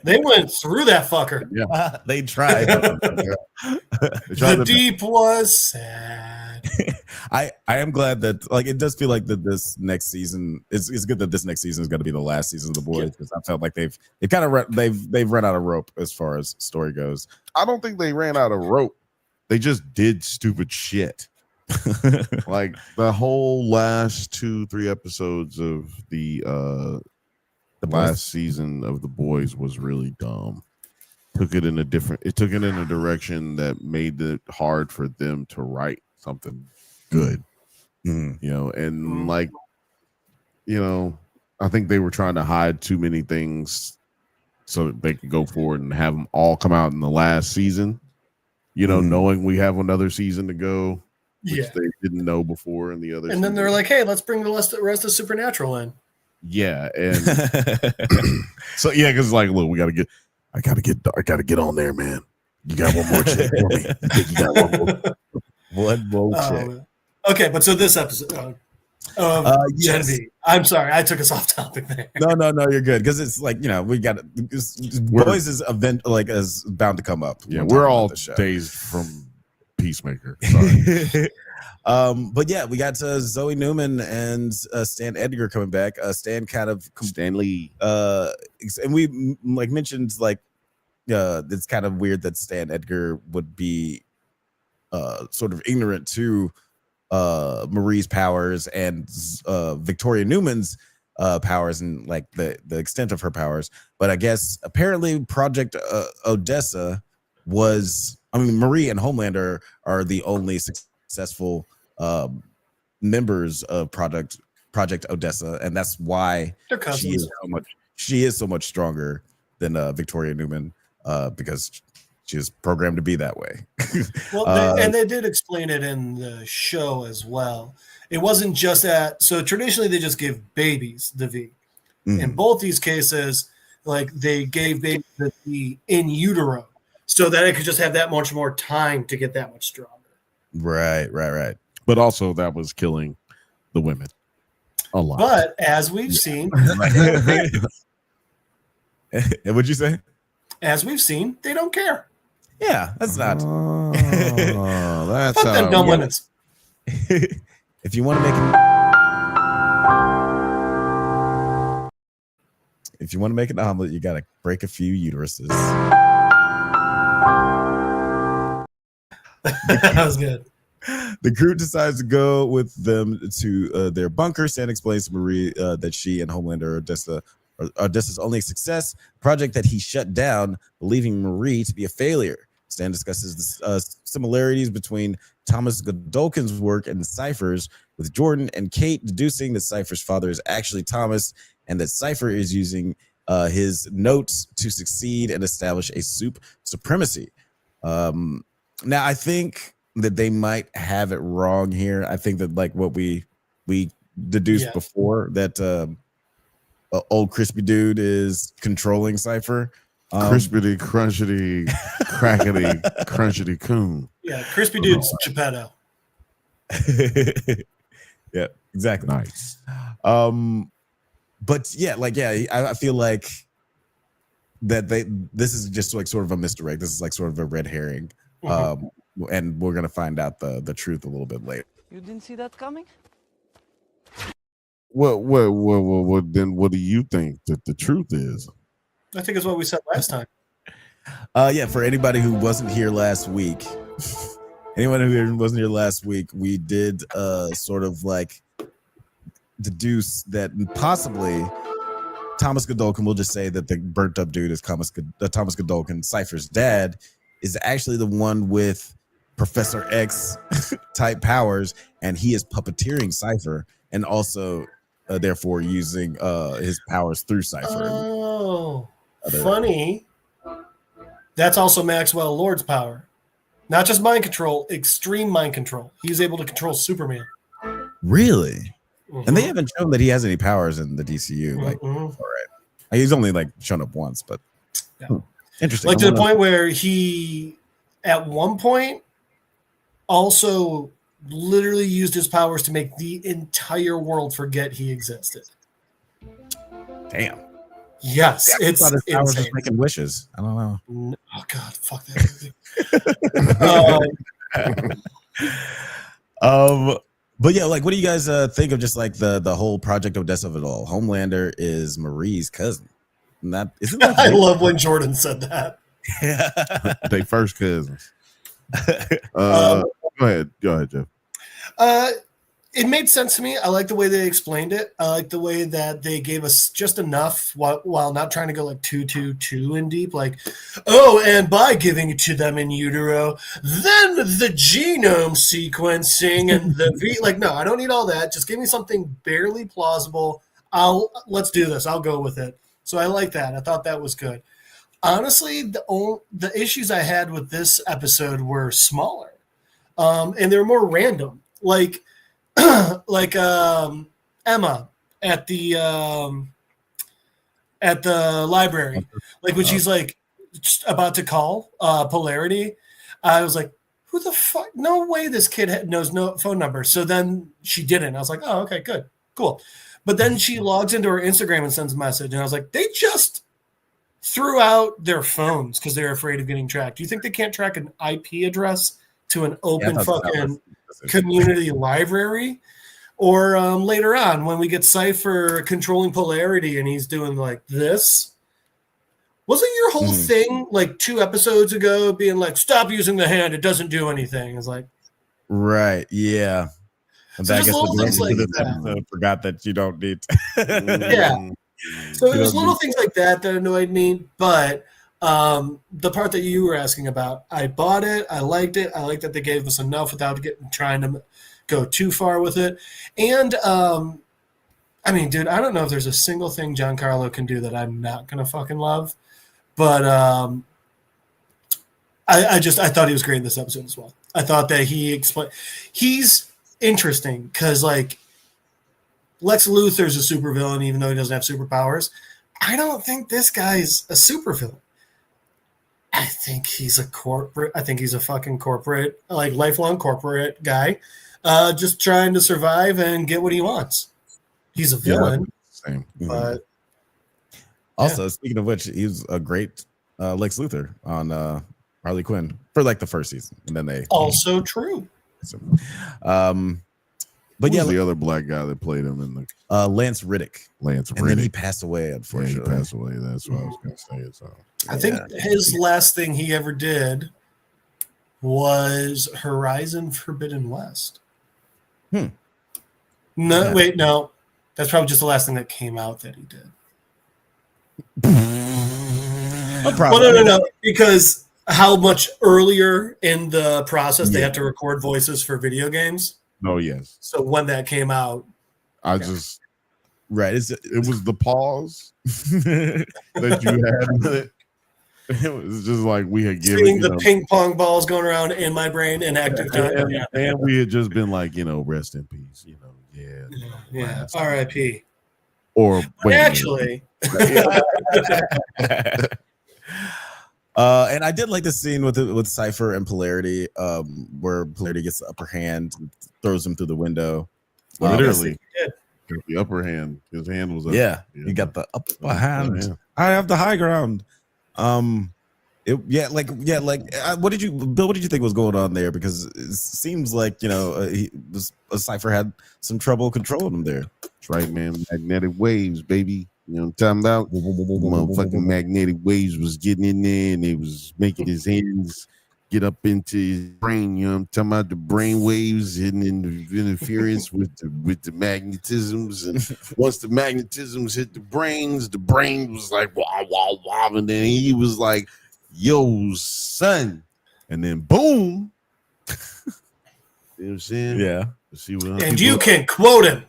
They went through that fucker. Yeah. They tried. The deep was sad. I am glad that like it does feel like that this next season it's good that this next season is going to be the last season of The Boys because I felt like they've run out of rope as far as story goes. I don't think they ran out of rope. They just did stupid shit. Like the whole last 2-3 episodes of the last season of The Boys was really dumb. It took it in a direction that made it hard for them to write something good. And like, I think they were trying to hide too many things so that they could go forward and have them all come out in the last season, knowing we have another season to go, which they didn't know before in the other. And then they're like, hey, let's bring the rest of Supernatural in. Yeah. And so, because like, look, I gotta get on there, man. You got one more check for me. You got one more check. Okay, but so this episode of Gen yes. V. I'm sorry, I took us off topic there. No, you're good because it's like we got boys is event like is bound to come up. Yeah, when we're talking all about this show. dazed from Peacemaker. Sorry. But yeah, we got Zoe Newman and Stan Edgar coming back. Stan kind of Stanley. and we like mentioned like it's kind of weird that Stan Edgar would be sort of ignorant to Marie's powers and Victoria Newman's powers and like the extent of her powers. But I guess apparently Project Odessa was, I mean, Marie and Homelander are the only successful members of Project Odessa, and that's why They're cousins. she is so much stronger than Victoria Newman because she is programmed to be that way. Well, they did explain it in the show as well. It wasn't just that. So traditionally, they just give babies the V. In both these cases, like they gave babies the V in utero, so that it could just have that much more time to get that much stronger. Right. But also that was killing the women a lot. But as we've seen, What'd you say? as we've seen, they don't care. Yeah, that's not. Oh, that's Fuck them dumb women. If you want to make an omelet, you gotta break a few uteruses. That was good. The crew decides to go with them to their bunker. Stan explains to Marie that she and Homelander are Odessa's only success project that he shut down, believing Marie to be a failure. Stan discusses the similarities between Thomas Godolkin's work and Cypher's, with Jordan and Kate deducing that Cypher's father is actually Thomas and that Cypher is using his notes to succeed and establish a soup supremacy. Now, I think that they might have it wrong here. I think that like what we deduced before, that old crispy dude is controlling Cypher. Crispity, crunchity, crackety, crunchity coon. Yeah, crispy dude's Geppetto. Yeah, exactly. Nice. But yeah, I feel like that this is just like sort of a misdirect. This is like sort of a red herring. And we're gonna find out the truth a little bit later. You didn't see that coming? What then what do you think that the truth is? I think it's what we said last time. Yeah, for anybody who wasn't here last week, we did sort of like deduce that possibly Thomas Godolkin, we'll just say that the burnt up dude is Thomas Godolkin, Cypher's dad, is actually the one with Professor X type powers, and he is puppeteering Cypher and also therefore using his powers through Cypher. Oh, funny. That's also Maxwell Lord's power. Not just mind control, extreme mind control. He's able to control Superman. Really? And they haven't shown that he has any powers in the DCU. Like, all right. He's only like shown up once, but interesting. Like to the point where he, at one point, also literally used his powers to make the entire world forget he existed. Damn. Yes, it's it's his powers insane. just making wishes. I don't know. Oh God, fuck that movie. But yeah, like, what do you guys think of just like the whole Project Odessa of it all? Homelander is Marie's cousin. Isn't that I love when Jordan said that. They first cousins. Go ahead, Jeff. It made sense to me. I like the way they explained it. I like the way that they gave us just enough while not trying to go like too in deep. Like, oh, and by giving it to them in utero, then the genome sequencing and the like. No, I don't need all that. Just give me something barely plausible. Let's do this. I'll go with it. So I like that. I thought that was good. Honestly, the issues I had with this episode were smaller, and they're more random. Like Emma at the library, like when she's like about to call Polarity, I was like, who the fuck? No way this kid knows no phone number. So then she didn't. I was like, oh, okay, good, cool. But then she logs into her Instagram and sends a message, and I was like, they just threw out their phones because they're afraid of getting tracked. Do you think they can't track an IP address to an open fucking community library? Or later on, when we get Cypher controlling polarity and he's doing like this, wasn't your whole thing like 2 episodes ago being like, stop using the hand, it doesn't do anything? It's like, right, yeah. And so I just guess little things like the that. episode forgot that you don't need. Yeah. So there's little things like that annoyed me, but the part that you were asking about, I bought it. I liked it. I liked that they gave us enough without trying to go too far with it. And I mean, dude, I don't know if there's a single thing Giancarlo can do that I'm not gonna fucking love, but I thought he was great in this episode as well. I thought that he's interesting because like Lex Luthor's a supervillain even though he doesn't have superpowers. I don't think this guy's a supervillain. I think he's a fucking corporate, like lifelong corporate guy, just trying to survive and get what he wants. He's a villain, Same. but also speaking of which, he was a great Lex Luthor on Harley Quinn for like the first season, and then they also true. But Who's the other black guy that played him in the Lance Riddick. Lance And Riddick. then he passed away, unfortunately. Yeah, he passed away. That's what I was gonna say. So I think his last thing he ever did was Horizon Forbidden West. No, wait, no. That's probably just the last thing that came out that he did. Well, no. Because how much earlier in the process they have to record voices for video games. no, yes. So when that came out, I just Right. it was the pause that you had with it. It was just like we had given seeing the ping pong balls going around in my brain in active time. and we had just been like, rest in peace, Yeah. R.I.P. Or wait, Actually, and I did like the scene with Cypher and Polarity, where Polarity gets the upper hand and throws him through the window. literally the upper hand. His hand was up. Yeah, he got the upper hand. I have the high ground. What did you think was going on there? Because it seems like Cypher had some trouble controlling him there. That's right, man. Magnetic waves, baby. You know what I'm talking about? Motherfucking magnetic waves was getting in there and it was making his hands get up into his brain. You know what I'm talking about? The brain waves and interference with the magnetisms. And once the magnetisms hit the brain was like, wow, wow, wow. And then he was like, yo, son. And then boom. You know what I'm saying? Yeah. See what and you can quote him.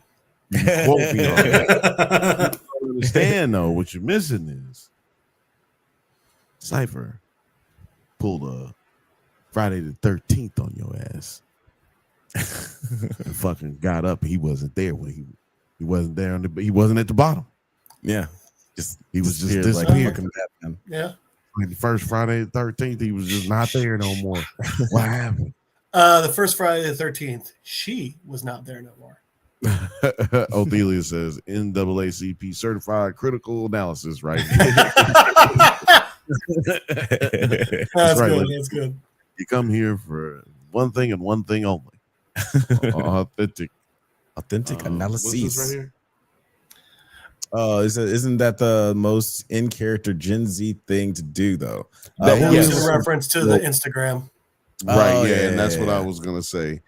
Quote me on that. I understand though. What you're missing is Cypher pulled a Friday the 13th on your ass. And fucking got up. He wasn't there when he wasn't there he wasn't at the bottom. Yeah. He was just disappeared. disappeared. Yeah. Like the first Friday the 13th, he was just not there no more. What happened? The first Friday the 13th, she was not there no more. Othelia says NAACP certified critical analysis, right? That's right, good. That's good. You come here for one thing and one thing only. Authentic analysis. What's this right here? Isn't that the most in character Gen Z thing to do though? That was yes. a reference to the Instagram. Right, and that's what I was gonna say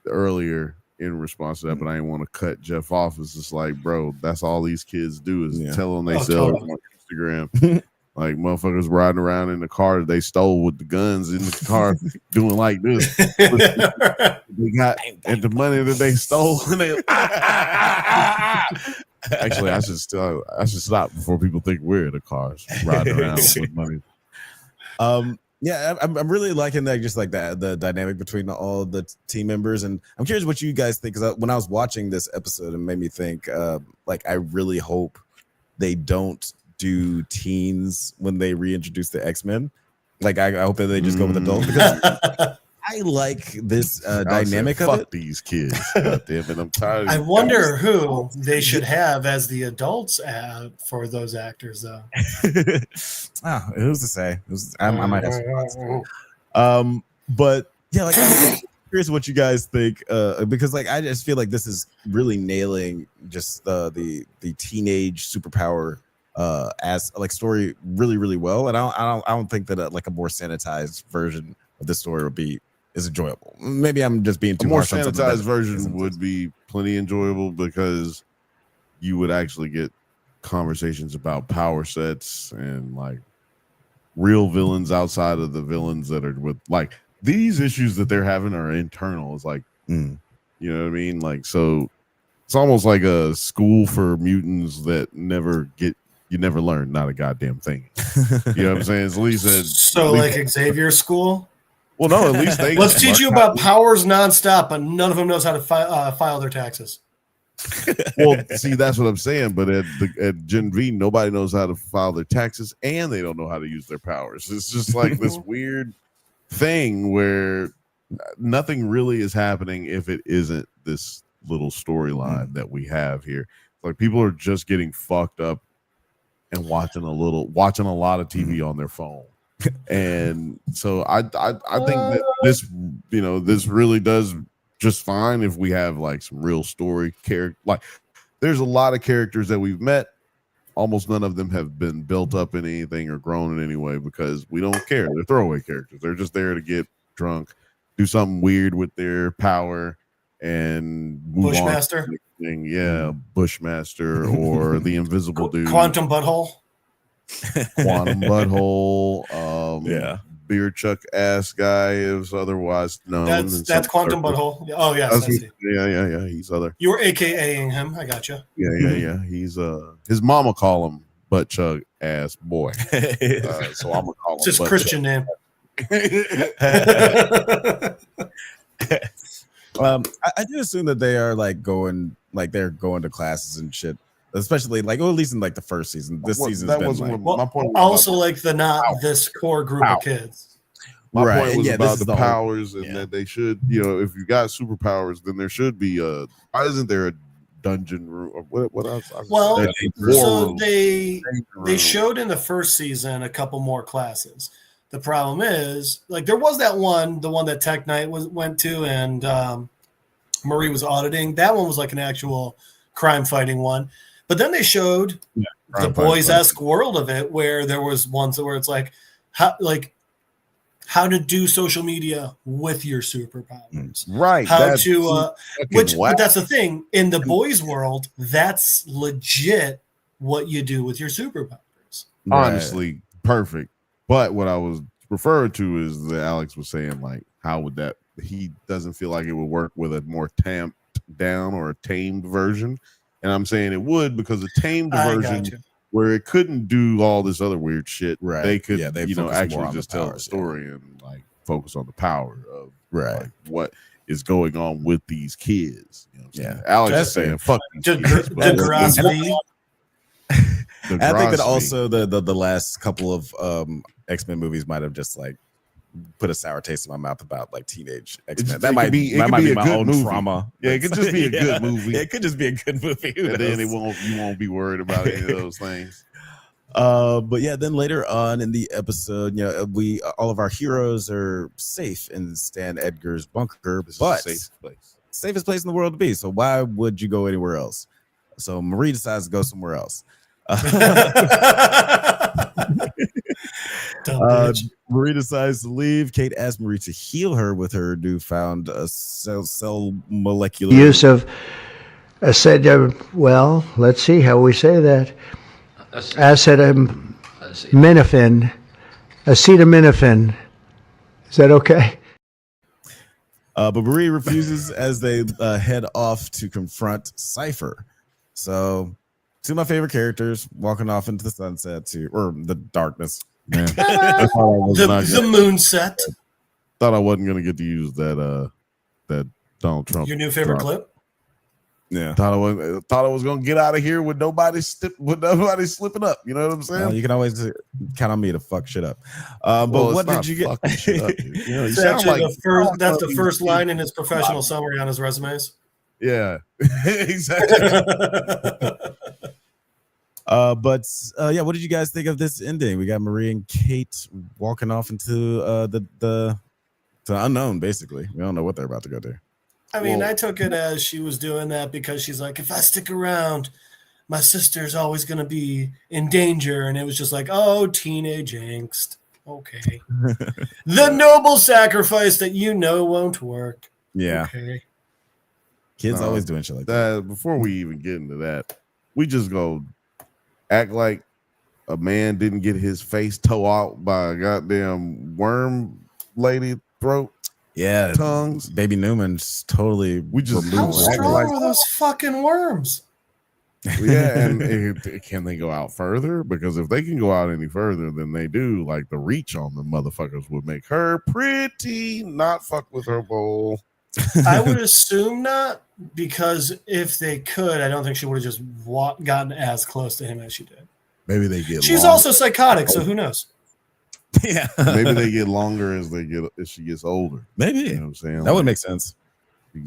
earlier in response to that, but I didn't want to cut Jeff off. It's just like, bro, that's all these kids do is tell them themselves on Instagram. Like motherfuckers riding around in the car that they stole with the guns in the car, doing like this. They got and the money that they stole. And they, Actually, I should stop before people think we're in the cars riding around with money. Yeah, I'm really liking that, just like that, the dynamic between all the team members. And I'm curious what you guys think, because when I was watching this episode, it made me think, like, I really hope they don't do teens when they reintroduce the X-Men, Like I hope that they just go with adults because I like this dynamic of Fuck it. these kids. God damn it, I'm tired. I wonder who they should have as the adults for those actors, though. Who's to say? I might have some thoughts. But yeah, like I'm curious what you guys think, because like I just feel like this is really nailing just the teenage superpower as like story really really well, and I don't think that like a more sanitized version of this story would be as enjoyable. Maybe I'm just being too more harsh on something sanitized that version isn't. would be plenty enjoyable because you would actually get conversations about power sets and like real villains outside of the villains that are with like these issues that they're having are internal. It's like, you know what I mean? Like, so it's almost like a school for mutants that you never learn not a goddamn thing. You know what I'm saying? It's at least like Xavier School. Well, no, at least they let's teach you about powers nonstop, but none of them knows how to file their taxes. Well, see, that's what I'm saying. But at Gen V, nobody knows how to file their taxes, and they don't know how to use their powers. It's just like this weird thing where nothing really is happening if it isn't this little storyline that we have here. Like people are just getting fucked up and watching a lot of TV on their phone. And so I think that this really does just fine if we have like some real story character. Like there's a lot of characters that we've met, almost none of them have been built up in anything or grown in any way because we don't care. They're throwaway characters. They're just there to get drunk, do something weird with their power, and move Bushmaster. On. Yeah, Bushmaster or the Invisible Dude, Quantum Butthole. Yeah, Beer Chuck ass guy is otherwise known. That's Quantum Butthole. Oh yes, yeah. He's other. You were AKAing him. I got you. Yeah. He's his mama call him Butt Chug ass boy. So I'm gonna call him. It's just Christian name. I do assume that they are like they're going to classes and shit. Especially like, or at least in like the first season. This season wasn't my point. Also, like this core group of kids. My point was about the powers, and that they should, if you got superpowers, then there should be why isn't there a dungeon room or what else? Well, so they showed in the first season a couple more classes. The problem is, like, there was the one that Tech Knight went to, and Marie was auditing. That one was like an actual crime fighting one. But then they showed the boys-esque world of it, where there was ones where it's like how to do social media with your superpowers, right? But that's the thing in the boys' world. That's legit what you do with your superpowers. Honestly, perfect. But what I was referring to is that Alex was saying, like, how would that? He doesn't feel like it would work with a more tamped down or a tamed version. And I'm saying it would because a tamed version where it couldn't do all this other weird shit. Right. They could, actually just tell the story and like focus on the power of like, what is going on with these kids. You know what I'm saying? Alex is saying, "Fuck these kids." I think that also the last couple of X-Men movies might have just like put a sour taste in my mouth about like teenage X-Men. That might be my own trauma. Yeah, it could just be a good movie. It could just be a good movie. And then you won't be worried about any of those things. But yeah, then later on in the episode, all of our heroes are safe in Stan Edgar's bunker, but safest place in the world to be. So why would you go anywhere else? So Marie decides to go somewhere else. Marie decides to leave. Kate asks Marie to heal her with her newfound cell molecular use of well, let's see how we say that. Acetaminophen. Is that okay? But Marie refuses as they head off to confront Cypher. So, two of my favorite characters walking off into the sunset or the darkness. Man, the moon set. Thought I wasn't gonna get to use that Donald Trump. Your new favorite clip? Yeah. Thought I was gonna get out of here with nobody slipping up. You know what I'm saying? You can always count on me to fuck shit up. But Well, what it's did you not get? fucking shit up, dude. You know, you It's sound actually like that's the first line in his professional summary on his resumes. Yeah, exactly. But what did you guys think of this ending? We got Marie and Kate walking off into the unknown. Basically, we don't know what they're about to go do. I mean, I took it as she was doing that because she's like, if I stick around, my sister's always going to be in danger. And it was just like, oh, teenage angst. Okay. The noble sacrifice that won't work. Yeah. Okay. Kids always doing shit like that. Before we even get into that, we just go act like a man didn't get his face toe out by a goddamn worm lady throat. Yeah, tongues. Baby Newman's totally. We just How strong are those fucking worms? Yeah, and can they go out further? Because if they can go out any further than they do, like the reach on the motherfuckers would make her pretty not fuck with her bowl. I would assume not, because if they could, I don't think she would have just gotten as close to him as she did. Maybe they get. She's also psychotic, so who knows? Yeah, maybe they get longer as she gets older. Maybe, you know what I'm saying, that would make sense.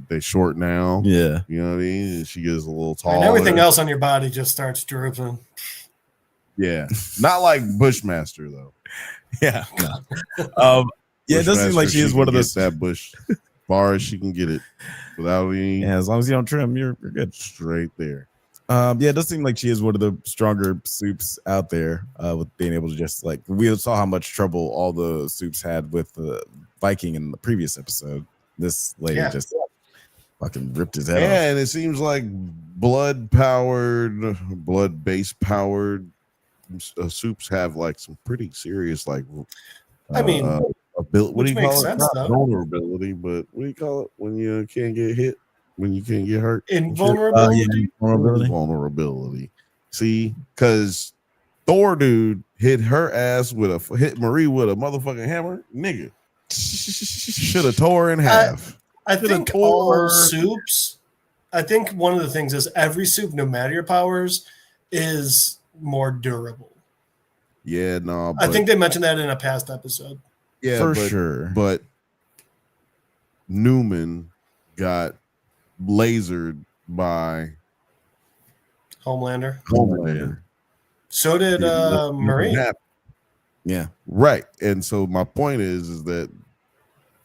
They short now. Yeah, you know what I mean. And she gets a little taller, and everything else on your body just starts drooping. Yeah, not like Bushmaster though. Yeah, yeah. It does seem like she is one of those that bush far as she can get it without any. Yeah, as long as you don't trim, you're good. Straight there. Yeah, it does seem like she is one of the stronger soups out there with being able to just like we saw how much trouble all the soups had with the Viking in the previous episode. This lady just fucking ripped his head off. Yeah, and it seems like blood-based powered soups have like some pretty serious like. I mean, what do you call it? Not vulnerability, but what do you call it when you can't get hit? When you can't get hurt? Invulnerability. Vulnerability. See, because Thor dude hit her ass hit Marie with a motherfucking hammer, nigga. Should have tore her in half. I think all soups. I think one of the things is every soup, no matter your powers, is more durable. Yeah, no. I think they mentioned that in a past episode. Yeah, for sure. But Newman got lasered by Homelander. So did Marie. Yeah. Right. And so my point is that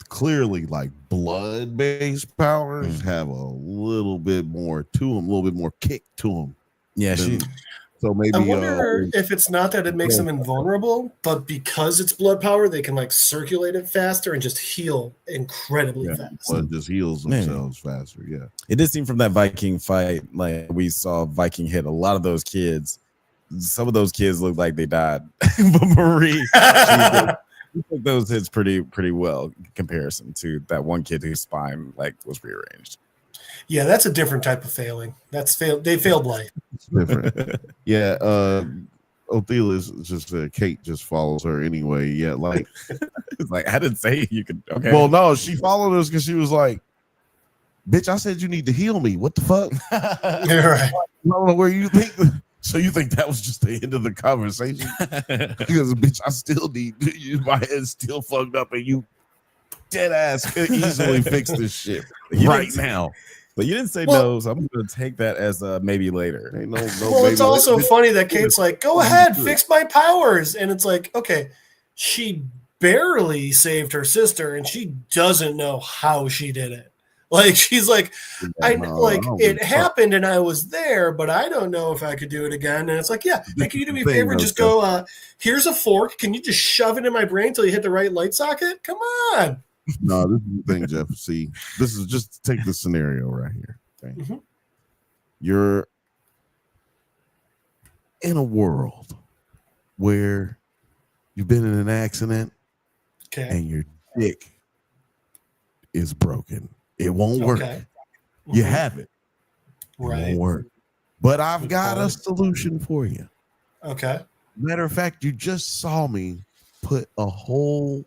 clearly like blood-based powers have a little bit more to them, a little bit more kick to them. Yeah, so maybe I wonder if it's not that it makes them invulnerable, but because it's blood power, they can like circulate it faster and just heal incredibly fast. Blood just heals themselves faster. Yeah. It did seem from that Viking fight, like we saw Viking hit a lot of those kids. Some of those kids looked like they died, but Marie she took those hits pretty well in comparison to that one kid whose spine like was rearranged. Yeah, that's a different type of failing. That's they failed life. It's different. Yeah, Othelia's just Kate just follows her anyway. Yeah, like it's like I didn't say you could. Okay. Well, no, she followed us because she was like, "Bitch, I said you need to heal me. What the fuck?" You're right. I don't know where you think. So you think that was just the end of the conversation? Because bitch, I still need you. My head's still fucked up, and you dead ass could easily fix this shit right now. But you didn't say no, so I'm going to take that as maybe later. Ain't no well, it's also funny that Kate's like, "Go ahead, fix my powers," and it's like, okay, she barely saved her sister, and she doesn't know how she did it. Like she's like, it happened, and I was there, but I don't know if I could do it again. And it's like, yeah, hey, can you do me a favor and just go? Here's a fork. Can you just shove it in my brain till you hit the right light socket? Come on. No, this is the thing, Jeff. See, this is just take the scenario right here. Okay? Mm-hmm. You're in a world where you've been in an accident and your dick is broken. It won't work. Mm-hmm. You have it. Right. It won't work. But I've got a solution for you. Okay. Matter of fact, you just saw me put a whole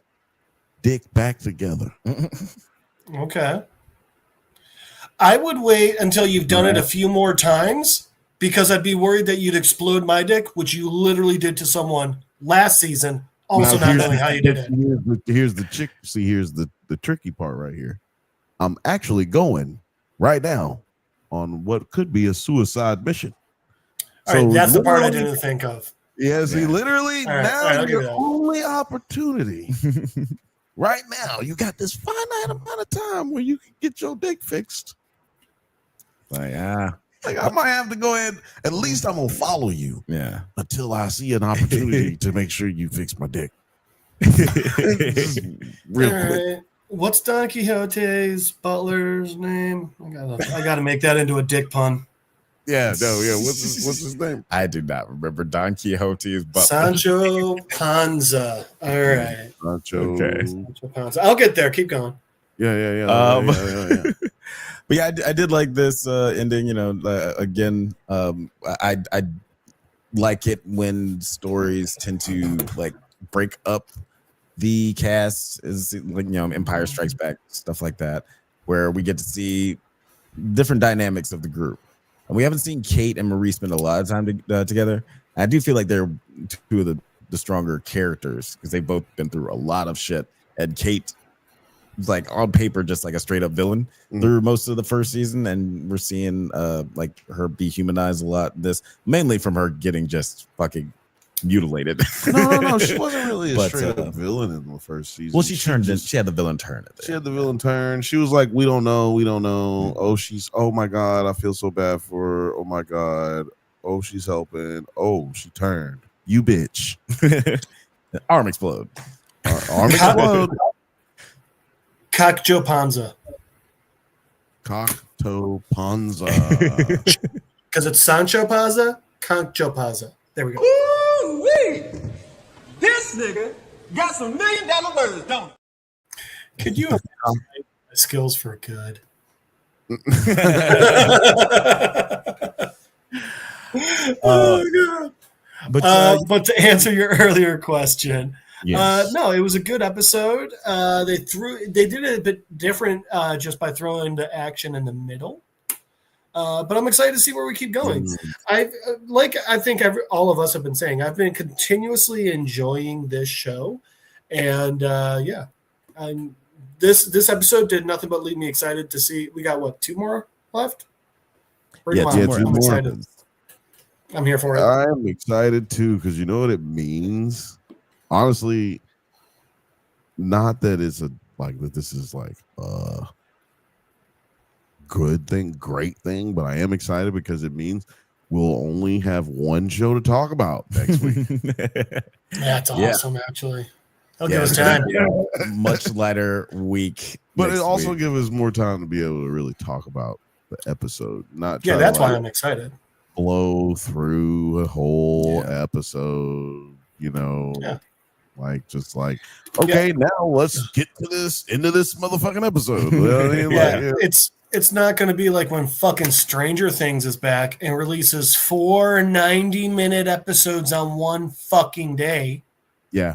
dick back together. Okay. I would wait until you've done it a few more times because I'd be worried that you'd explode my dick, which you literally did to someone last season, also not knowing how you did it. Here's the chick. See, here's the tricky part right here. I'm actually going right now on what could be a suicide mission. All right, that's the part I didn't think of. Yeah, see, literally All right, now I'll give you your that. only opportunity. Right now, you got this finite amount of time where you can get your dick fixed. Like, Like I might have to go ahead. At least I'm gonna follow you. yeah. Until I see an opportunity to make sure you fix my dick. Just real All quick. right. What's Don Quixote's butler's I gotta make that into a dick pun. Yeah, no, yeah. What's his name? I do not remember Don Quixote's butler. Sancho Panza. All right. Sancho. Okay. Sancho Panza. I'll get there. Keep going. Yeah. But yeah, I did like this ending. You know, again, I like it when stories tend to like break up the cast, is like, you know, Empire Strikes Back, stuff like that, where we get to see different dynamics of the group. And we haven't seen Kate and Marie spend a lot of time together. I do feel like they're two of the stronger characters because they've both been through a lot of shit. And Kate was like on paper just like a straight up villain through most of the first season, and we're seeing like her be humanized a lot. This mainly from her getting just fucking mutilated. No. She wasn't really a But, straight up villain in the first season. Well, she had the villain turn. She had the villain turn. She was like, we don't know. Oh my God, I feel so bad for her. Oh my God. Oh, she's helping. Oh, she turned. You bitch. Arm explode. Arm explode. Cock Joe Panza. Cockto Panza. Because it's Sancho Panza, Cock Joe Panza. There we go. Ooh-wee. This nigga got some $1 million words, don't he? Could you skills for good? Oh, God. But to answer your earlier question, Yes. no, it was a good episode. They did it a bit different just by throwing the action in the middle. But I'm excited to see where we keep going. I think all of us have been saying, I've been continuously enjoying this show, and this episode did nothing but leave me excited to see. We got what, 2 more left? Bring them on. 2 I'm more. excited. I'm here for it. I am excited too, because you know what it means. Honestly, not that it's that this is like good thing, great thing, but I am excited because it means we'll only have one show to talk about next week. That's awesome, actually. That'll Yeah, give us it's time. gonna be a much lighter week. But next it also week. gives us more time to be able to really talk about the episode. Not Yeah, try that's to, why I'm excited. blow through a whole episode, you know. Yeah. Okay, now let's get to into this motherfucking episode. You know what I mean? It's not going to be like when fucking Stranger Things is back and releases 4 90-minute episodes on one fucking day. Yeah.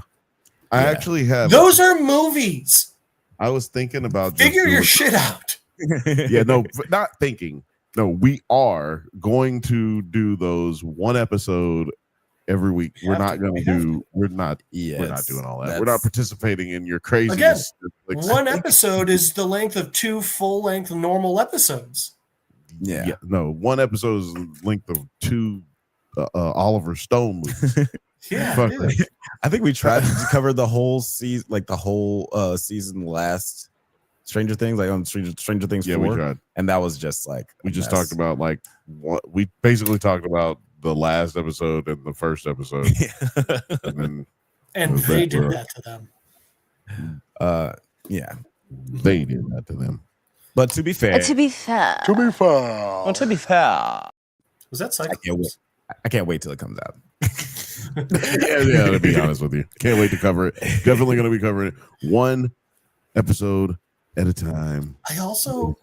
I actually have. Those are movies. I was thinking about Figure your shit out. Yeah, no, not thinking. No, we are going to do those one episode every week. We're not doing all that. We're not participating in your craziness. Again, one episode is the length of 2 full-length normal episodes. Yeah. No, one episode is the length of 2 Oliver Stone movies. Yeah, I think we tried to cover the whole season, like the whole season last Stranger Things, like on Stranger Things 4. We tried, and that was just like we just talked about we basically talked about the last episode and the first episode, and they did that to them. They did that to them. But to be fair, was that Cyclops? I can't wait till it comes out. yeah, to be honest with you, can't wait to cover it. Definitely going to be covering it one episode at a time. I also,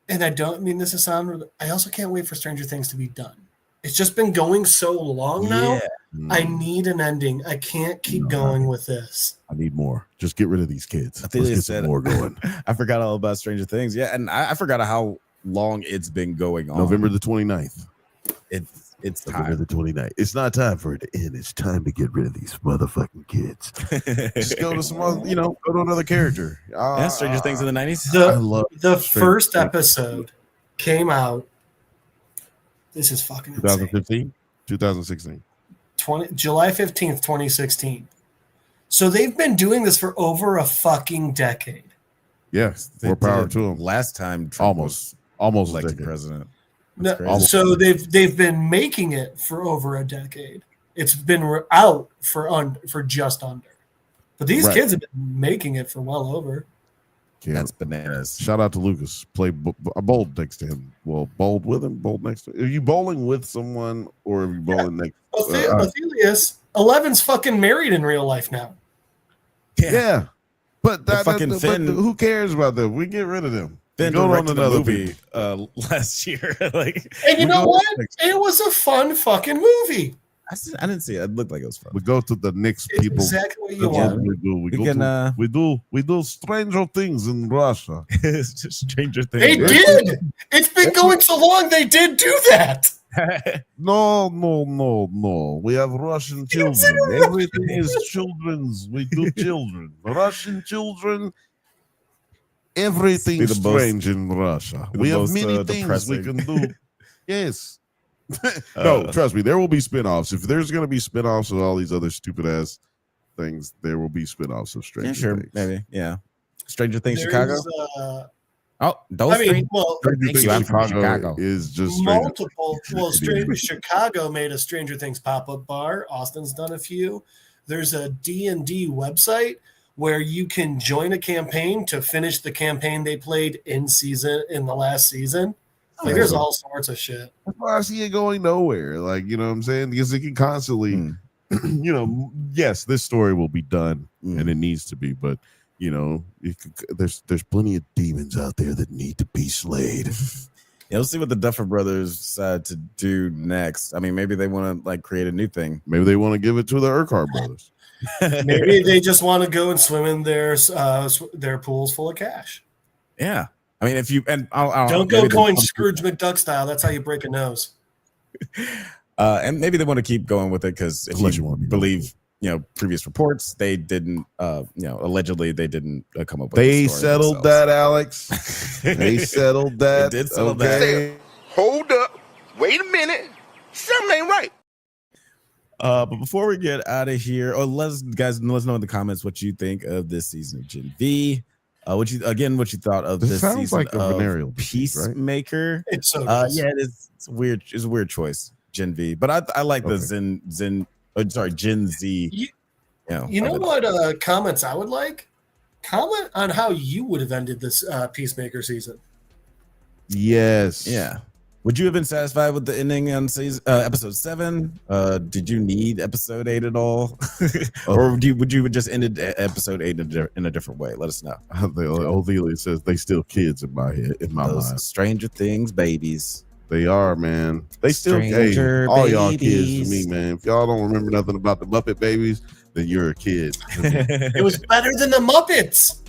and I don't mean this to sound, I also can't wait for Stranger Things to be done. It's just been going so long now. I need an ending. I can't keep going with this. I need more. Just get rid of these kids. I think Let's get some more going. I forgot all about Stranger Things. Yeah, and I forgot how long it's been going on. November the 29th. It's November time. the 29th. It's not time for it to end. It's time to get rid of these motherfucking kids. Just go to some other, go to another character. Yeah, Stranger Things in the 90s. I love The Stranger first Things. episode came out. This is fucking insane. 2015, 2016. July 15th, 2016. So they've been doing this for over a fucking decade. Yes, They more power did to them. Last time Trump was Almost elected decade. president. No, crazy. so they've been making it for over a decade. It's been out for just under. But these Right. kids have been making it for well over. Yeah. That's bananas. Shout out to Lucas. Play a bold next to him. Well, bold with him, bold next to him. Are you bowling with someone or are you bowling next? Othelius, Eleven's fucking married in real life now. Yeah. But fucking Finn- who cares about them? We get rid of them. Then Go on directed the another movie last year. Like, And you We know go what? next. It was a fun fucking movie. I didn't see it. It looked like it was fun. We go to the next It's people. exactly what you That's what want. we do. We can, We do stranger things in Russia. It's just Stranger Things. They did. It's been going so long. They did do that. No. We have Russian children. Everything is children's. We do children. Russian children. Everything's Be the most- strange in Russia. be the We have most, many things we depressing. can do. Yes. No, trust me, there will be spin-offs. If there's going to be spin-offs of all these other stupid ass things, there will be spin-offs of Stranger Yeah, sure, Things. maybe. Yeah. Stranger Things There's, Chicago. Oh, those I mean, three. well, Stranger Thank Things you, I'm from Chicago Chicago. is just Stranger multiple. Well, Chicago made a Stranger Things pop-up bar. Austin's done a few. There's a D&D website where you can join a campaign to finish the campaign they played in the last season. Like, there's all sorts of shit. That's why I see it going nowhere. Like, you know what I'm saying? Because it can constantly, yes, this story will be done and it needs to be, but there's plenty of demons out there that need to be slayed. Yeah, we'll see what the Duffer Brothers decide to do next. I mean, maybe they want to create a new thing. Maybe they want to give it to the Urquhart brothers. Maybe they just want to go and swim in their pools full of cash. Yeah. I mean, if you I'll Don't go maybe they going want- Scrooge McDuck style. That's how you break a nose. and maybe they want to keep going with it because if Unless you you want to be believe previous reports, they didn't allegedly they didn't come up with They the story settled themselves. that, Alex. They settled that. They did settle okay? Hold up. Wait a minute. Something ain't right. But before we get out of here, let us know in the comments what you think of this season of Gen V. What you thought of this sounds season like a of venereal disease, right? Peacemaker? It's so Yeah, it's weird. It's a weird choice, Gen V. But I like the Gen Z. You know what comments I would like? Comment on how you would have ended this Peacemaker season. Yes. Yeah. Would you have been satisfied with the ending on episode 7? Did you need episode 8 at all, or would you have just ended episode 8 in a different way? Let us know. Othelia says they still kids in my head, in my Those mind. Stranger Things babies. They are, man. They still Stranger all y'all kids babies. to me, man. If y'all don't remember nothing about the Muppet Babies, then you're a kid. It was better than the Muppets.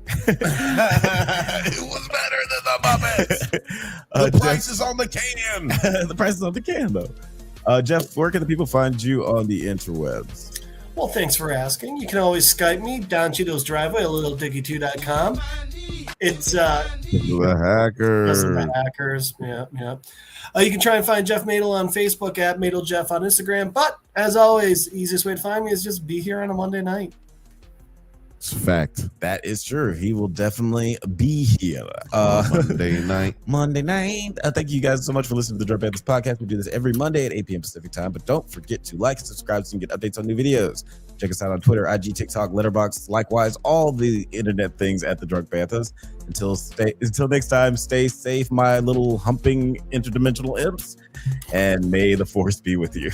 It was better than the Muppets. The price is on the can. The price is on the can, though. Jeff, where can the people find you on the interwebs? Well, thanks for asking. You can always Skype me, Don Cheeto's Driveway, at littlediggy2.com. It's The hackers. the hackers. Yeah. You can try and find Jeff Madel on Facebook at MadelJeff on Instagram. But as always, the easiest way to find me is just be here on a Monday night. It's a fact. That is true. He will definitely be here. Monday night. Monday night. Thank you guys so much for listening to the Drug Banthas podcast. We do this every Monday at 8 p.m. Pacific time, but don't forget to like and subscribe so you can get updates on new videos. Check us out on Twitter, IG, TikTok, Letterboxd, likewise, all the internet things at the Drug Banthas. Until next time, stay safe, my little humping interdimensional imps, and may the force be with you.